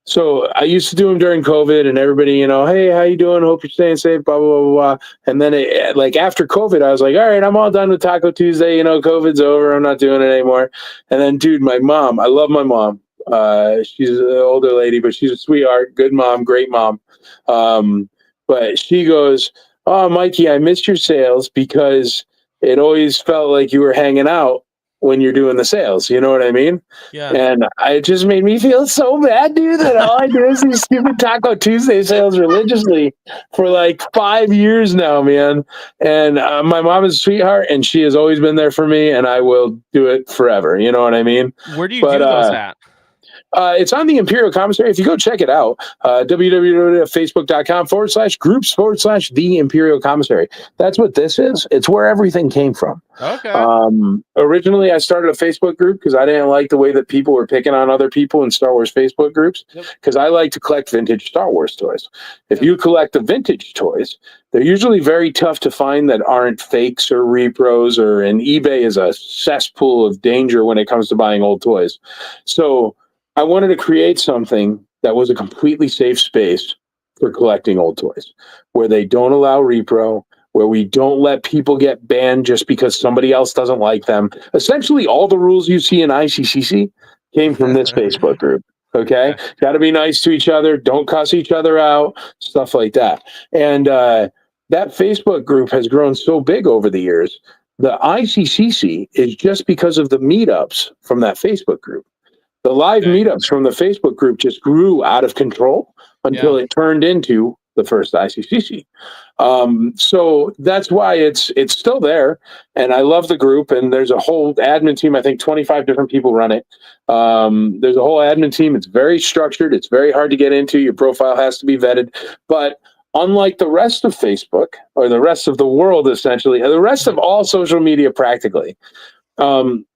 so I used to do them during COVID, and everybody, hey, how you doing? Hope you're staying safe, blah, blah, blah, blah. And then like after COVID, I was like, all right, I'm all done with Taco Tuesday. COVID's over. I'm not doing it anymore. And then, dude, my mom, I love my mom. She's an older lady, but she's a sweetheart, good mom, great mom. But she goes, oh, Mikey, I missed your sales because it always felt like you were hanging out when you're doing the sales, you know what I mean? Yeah. And it just made me feel so bad, dude, that all I do is these stupid Taco Tuesday sales religiously for like 5 years now, man. And my mom is a sweetheart, and she has always been there for me, and I will do it forever. You know what I mean? Where do you do those at? It's on the Imperial Commissary. If you go check it out, www.facebook.com/groups/the Imperial Commissary. That's what this is. It's where everything came from. Okay. Originally, I started a Facebook group because I didn't like the way that people were picking on other people in Star Wars Facebook groups. Because I like to collect vintage Star Wars toys. If you collect the vintage toys, they're usually very tough to find that aren't fakes or repros, and eBay is a cesspool of danger when it comes to buying old toys. So I wanted to create something that was a completely safe space for collecting old toys, where they don't allow repro, where we don't let people get banned just because somebody else doesn't like them. Essentially, all the rules you see in ICCC came from this Facebook group. Okay? Got to be nice to each other. Don't cuss each other out, stuff like that. And that Facebook group has grown so big over the years. The ICCC is just because of the meetups from that Facebook group. The live meetups from the Facebook group just grew out of control until it turned into the first ICCC. So that's why it's still there. And I love the group. And there's a whole admin team. I think 25 different people run it. There's a whole admin team. It's very structured. It's very hard to get into. Your profile has to be vetted. But unlike the rest of Facebook or the rest of the world, essentially, and the rest of all social media practically,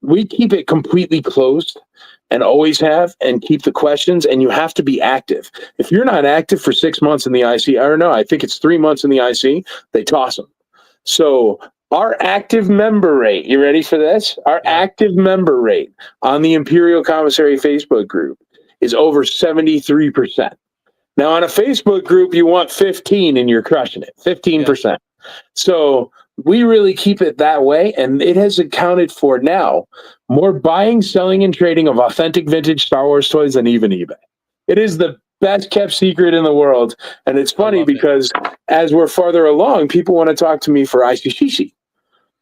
we keep it completely closed and always have, and keep the questions, and you have to be active. If you're not active for 6 months in the IC, I don't know, I think it's 3 months in the IC, they toss them. So our active member rate, you ready for this? Our active member rate on the Imperial Commissary Facebook group is over 73%. Now, on a Facebook group, you want 15 and you're crushing it, 15%. Yeah. So we really keep it that way, and it has accounted for now more buying, selling, and trading of authentic vintage Star Wars toys than even eBay. It is the best kept secret in the world, and it's funny because as we're farther along, people want to talk to me for ICCC.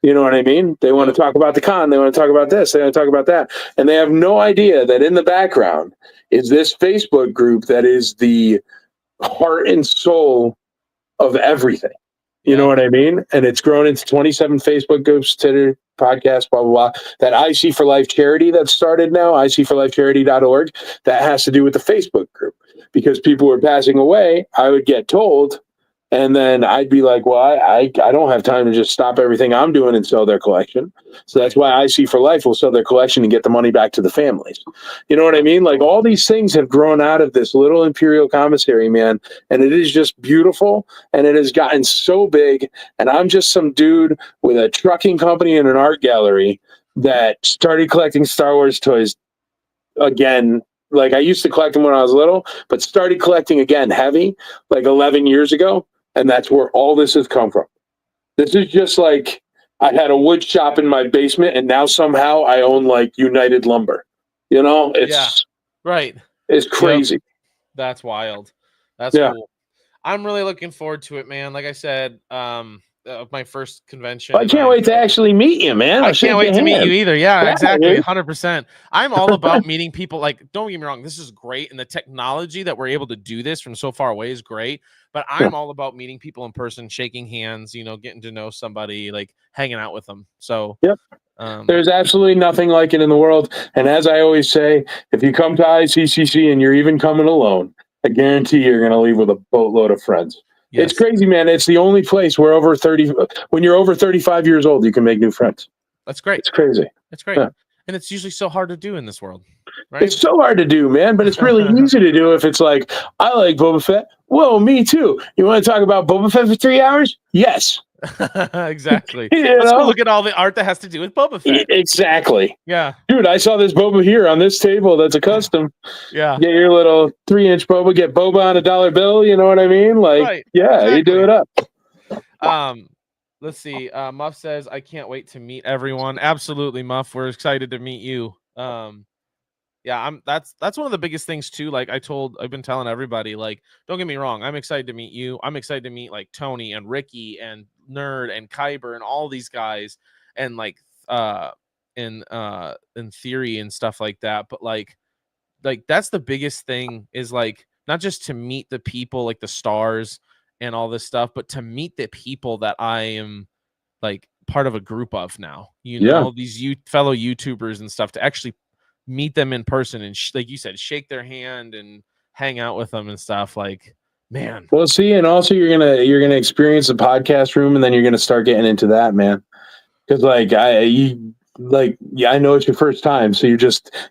You know what I mean? They want to talk about the con. They want to talk about this. They want to talk about that. And they have no idea that in the background is this Facebook group that is the heart and soul of everything. You know what I mean? And it's grown into 27 Facebook groups, Twitter, podcasts, blah, blah, blah. That IC for Life charity that started now, icforlifecharity.org, that has to do with the Facebook group. Because people were passing away, I would get told, and then I'd be like, well, I don't have time to just stop everything I'm doing and sell their collection. So that's why IC for Life will sell their collection and get the money back to the families. You know what I mean? Like, all these things have grown out of this little Imperial Commissary, man. And it is just beautiful. And it has gotten so big. And I'm just some dude with a trucking company and an art gallery that started collecting Star Wars toys again. Like, I used to collect them when I was little, but started collecting again heavy like 11 years ago. And that's where all this has come from. This is just like, I had a wood shop in my basement, and now somehow I own like United Lumber. You know, it's right. It's crazy. Yep. That's wild. That's cool. I'm really looking forward to it, man. Like I said, my first convention. I can't wait to actually meet you, man. I can't wait to meet you either. Yeah, exactly. 100%. I'm all about meeting people. Like, don't get me wrong, this is great. And the technology that we're able to do this from so far away is great. But I'm all about meeting people in person, shaking hands, you know, getting to know somebody, like hanging out with them. So there's absolutely nothing like it in the world. And as I always say, if you come to ICCC and you're even coming alone, I guarantee you're going to leave with a boatload of friends. Yes. It's crazy, man. It's the only place where when you're over 35 years old, you can make new friends. That's great. It's crazy. It's great. Yeah. And it's usually so hard to do in this world, right? It's so hard to do, man, but it's really easy to do if it's like, I like Boba Fett. Whoa, me too. You want to talk about Boba Fett for 3 hours? Yes. Exactly. Let's go look at all the art that has to do with Boba Fett. Exactly. Yeah. Dude, I saw this Boba here on this table that's a custom. Yeah. Get your little 3-inch Boba, get Boba on a $1 bill, you know what I mean? Like, exactly. You do it up. Let's see. Muff says, I can't wait to meet everyone. Absolutely, Muff. We're excited to meet you. That's one of the biggest things too. Like I've been telling everybody, like, don't get me wrong, I'm excited to meet you. I'm excited to meet like Tony and Ricky and Nerd and Kyber and all these guys and like in theory and stuff like that. But like that's the biggest thing, is like not just to meet the people like the stars and all this stuff, but to meet the people that I am like part of a group of now, you know, these fellow YouTubers and stuff, to actually meet them in person and like you said, shake their hand and hang out with them and stuff. Like, man. Well, see, and also you're gonna experience the podcast room, and then you're gonna start getting into that, man. Because I know it's your first time, so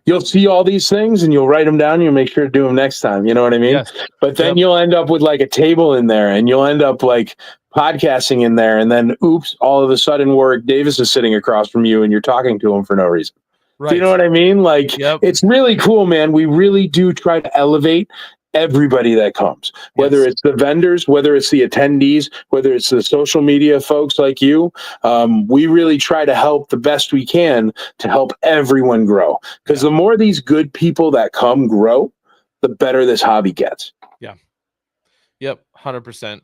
you'll see all these things and you'll write them down and you'll make sure to do them next time. You know what I mean? Yes. But then you'll end up with like a table in there, and you'll end up like podcasting in there, and then oops, all of a sudden Warwick Davis is sitting across from you and you're talking to him for no reason. Right. Do you know what I mean? Like, it's really cool, man. We really do try to elevate everybody that comes, whether it's the vendors, whether it's the attendees, whether it's the social media folks like you. We really try to help the best we can to help everyone grow. Because the more these good people that come grow, the better this hobby gets. Yeah. Yep. 100%.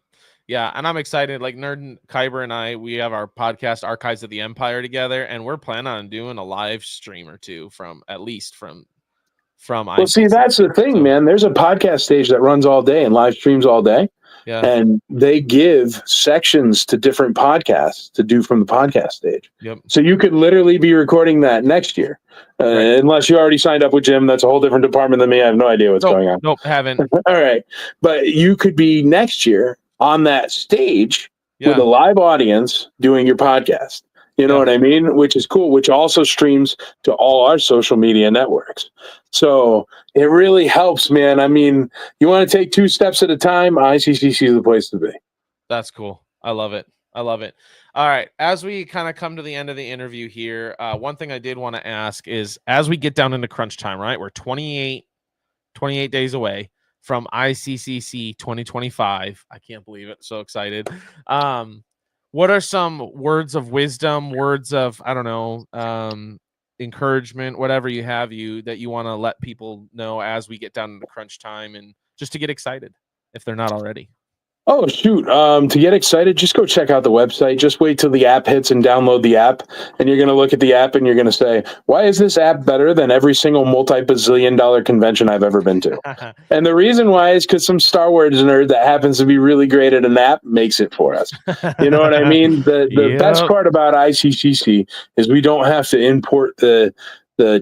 Yeah, and I'm excited. Like Nerd and Kyber and we have our podcast Archives of the Empire together, and we're planning on doing a live stream or two from Well, see, that's the thing, man. There's a podcast stage that runs all day and live streams all day. Yeah. And they give sections to different podcasts to do from the podcast stage. Yep. So you could literally be recording that next year. Unless you already signed up with Jim. That's a whole different department than me. I have no idea what's going on. Nope, haven't. All right. But you could be next year on that stage with Yeah. a live audience doing your podcast. You know Yeah. what I mean? Which is cool, which also streams to all our social media networks. So it really helps, man. I mean, you want to take 2 steps at a time, ICCC is the place to be. That's cool. I love it. I love it. All right. As we kind of come to the end of the interview here, one thing I did want to ask is as we get down into crunch time, right? We're 28 days away from ICCC 2025. I can't believe it. So excited. What are some words of wisdom, words of, I don't know, encouragement, whatever you have that you want to let people know as we get down into crunch time and just to get excited if they're not already? Oh, shoot. To get excited, just go check out the website. Just wait till the app hits and download the app. And you're going to look at the app and you're going to say, why is this app better than every single multi-bazillion dollar convention I've ever been to? And the reason why is because some Star Wars nerd that happens to be really great at an app makes it for us. You know what I mean? The best part about ICCC is we don't have to import the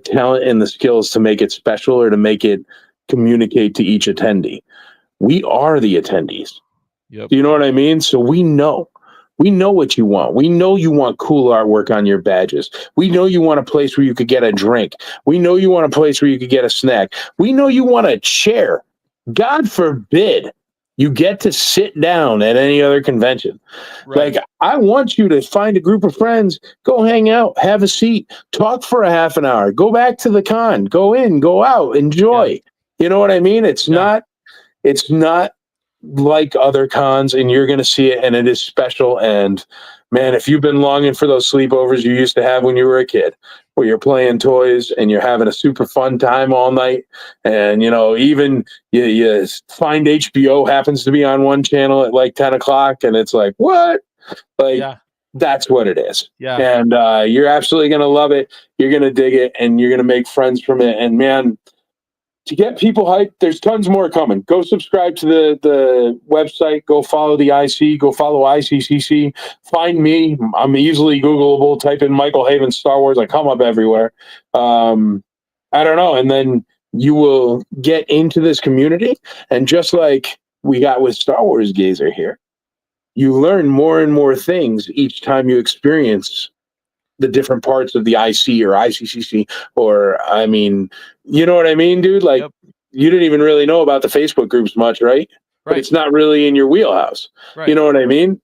talent and the skills to make it special or to make it communicate to each attendee. We are the attendees. Yep. Do you know what I mean? So we know what you want. We know you want cool artwork on your badges. We know you want a place where you could get a drink. We know you want a place where you could get a snack. We know you want a chair. God forbid you get to sit down at any other convention. Right. Like, I want you to find a group of friends, go hang out, have a seat, talk for a half an hour, go back to the con, go in, go out, enjoy. Yeah. You know what I mean? It's not like other cons, and you're going to see it, and it is special. And man, if you've been longing for those sleepovers you used to have when you were a kid, where you're playing toys and you're having a super fun time all night, and even you find HBO happens to be on one channel at like 10 o'clock, and it's like, what? Like, that's what it is. Yeah. And you're absolutely going to love it. You're going to dig it, and you're going to make friends from it. And man, to get people hyped, there's tons more coming. Go subscribe to the website. Go follow the IC. Go follow ICCC. Find me. I'm easily Googleable. Type in Michael Haven Star Wars. I come up everywhere. I don't know. And then you will get into this community. And just like we got with Star Wars Gazer here, you learn more and more things each time you experience the different parts of the IC or ICCC, or I mean, you know what I mean, dude? Like, you didn't even really know about the Facebook groups much, right? But it's not really in your wheelhouse. Right. You know what I mean?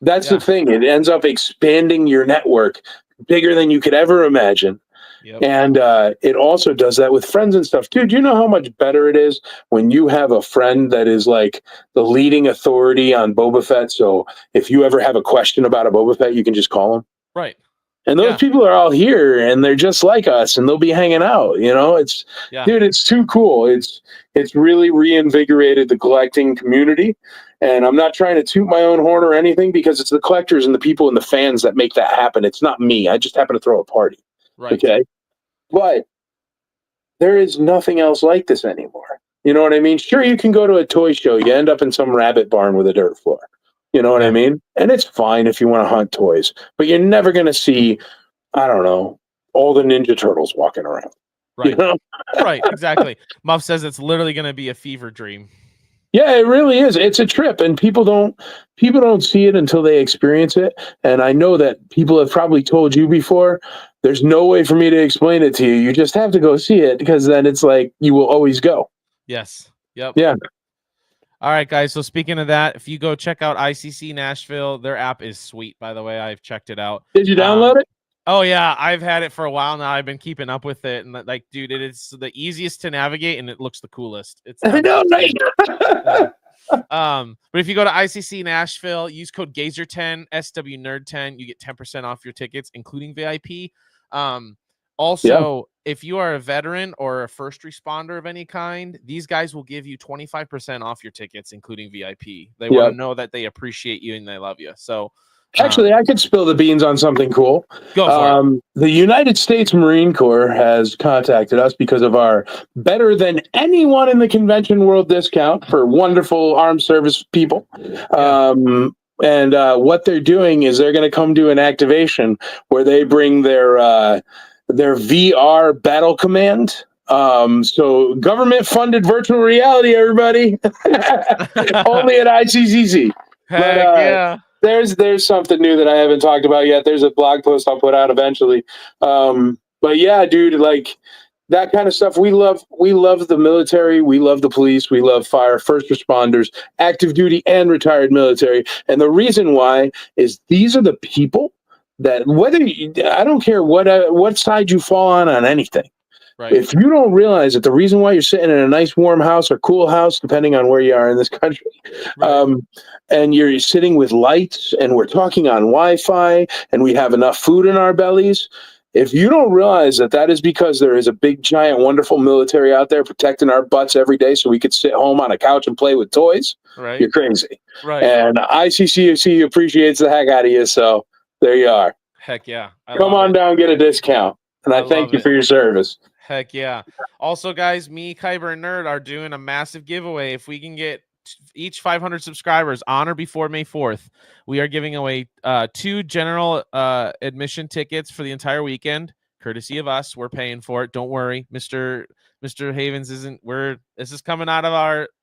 That's the thing. It ends up expanding your network bigger than you could ever imagine. Yep. And it also does that with friends and stuff. Dude, you know how much better it is when you have a friend that is like the leading authority on Boba Fett. So if you ever have a question about a Boba Fett, you can just call him. Right. And those people are all here, and they're just like us, and they'll be hanging out. Dude, it's too cool. It's really reinvigorated the collecting community. And I'm not trying to toot my own horn or anything, because it's the collectors and the people and the fans that make that happen. It's not me. I just happen to throw a party. Right. Okay. But there is nothing else like this anymore. You know what I mean? Sure, you can go to a toy show. You end up in some rabbit barn with a dirt floor. You know what I mean? And it's fine if you want to hunt toys, but you're never going to see, I don't know, all the Ninja Turtles walking around. Right. You know? Right. Exactly. Muff says it's literally going to be a fever dream. Yeah, it really is. It's a trip, and people don't see it until they experience it. And I know that people have probably told you before. There's no way for me to explain it to you. You just have to go see it, because then it's like you will always go. Yes. Yep. Yeah. All right, guys. So speaking of that, if you go check out ICC Nashville, their app is sweet, by the way. I've checked it out. Did you download it? Oh, yeah. I've had it for a while now. I've been keeping up with it. And like, dude, it is the easiest to navigate, and it looks the coolest. I know, right? But if you go to ICC Nashville, use code GAZER10, SWNerd10, you get 10% off your tickets, including VIP. Also, if you are a veteran or a first responder of any kind, these guys will give you 25% off your tickets, including VIP. They want to know that they appreciate you and they love you. So actually, I could spill the beans on something cool. Go for it. The United States Marine Corps has contacted us because of our better than anyone in the convention world discount for wonderful armed service people. And what they're doing is they're going to come do an activation where they bring their VR battle command So government funded virtual reality, everybody. Only at ICCC. Heck yeah. There's something new that I haven't talked about yet. There's a blog post I'll put out eventually. But yeah, dude, like that kind of stuff. We love the military. We love the police. We love first responders, active duty and retired military. And the reason why is these are the people that I don't care what side you fall on anything. Right. If you don't realize that the reason why you're sitting in a nice warm house or cool house, depending on where you are in this country, Right. And you're sitting with lights and we're talking on Wi-Fi and we have enough food in our bellies, if you don't realize that is because there is a big, giant, wonderful military out there protecting our butts every day so we could sit home on a couch and play with toys, Right. you're crazy. Right. And ICCC appreciates the heck out of you, so there you are. Heck yeah. Come on down, get a discount. And I thank you for your service. Heck yeah. Also, guys, me, Kyber, and Nerd are doing a massive giveaway. If we can get each 500 subscribers on or before May 4th, we are giving away 2 general admission tickets for the entire weekend, courtesy of us. We're paying for it. Don't worry. Mr. Havens this is coming out of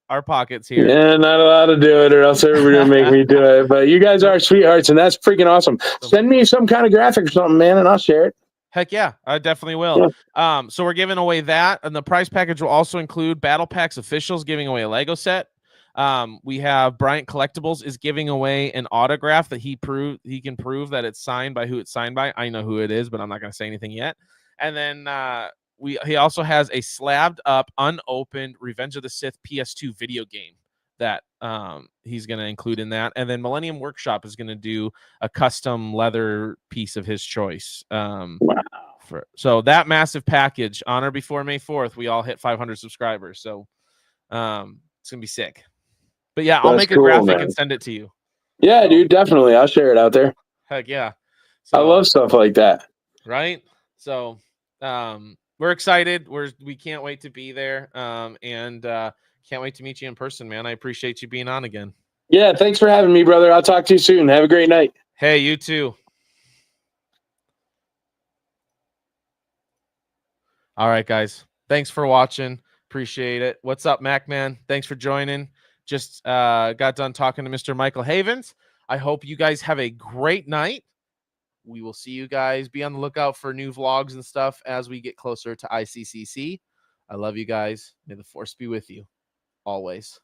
our pockets here. Yeah, not allowed to do it or else everybody will make me do it. But you guys are sweethearts and that's freaking awesome. Send me some kind of graphic or something, man, and I'll share it. Heck yeah, I definitely will. Yeah. So we're giving away that, and the prize package will also include Battle Packs Officials giving away a Lego set. We have Bryant Collectibles is giving away an autograph that he can prove that it's signed by who it's signed by. I know who it is, but I'm not going to say anything yet. And then he also has a slabbed up, unopened Revenge of the Sith PS2 video game that he's going to include in that. And then Millennium Workshop is going to do a custom leather piece of his choice. Wow. So that massive package on or before May 4th, we all hit 500 subscribers. So it's going to be sick. But yeah, I'll make a graphic and send it to you. Yeah, dude, definitely. I'll share it out there. Heck yeah. So, I love stuff like that. Right? So we're excited. We can't wait to be there. And can't wait to meet you in person, man. I appreciate you being on again. Yeah, thanks for having me, brother. I'll talk to you soon. Have a great night. Hey, you too. All right, guys. Thanks for watching. Appreciate it. What's up, Mac Man? Thanks for joining. Just got done talking to Mr. Michael Havens. I hope you guys have a great night. We will see you guys. Be on the lookout for new vlogs and stuff as we get closer to ICCC. I love you guys. May the force be with you always.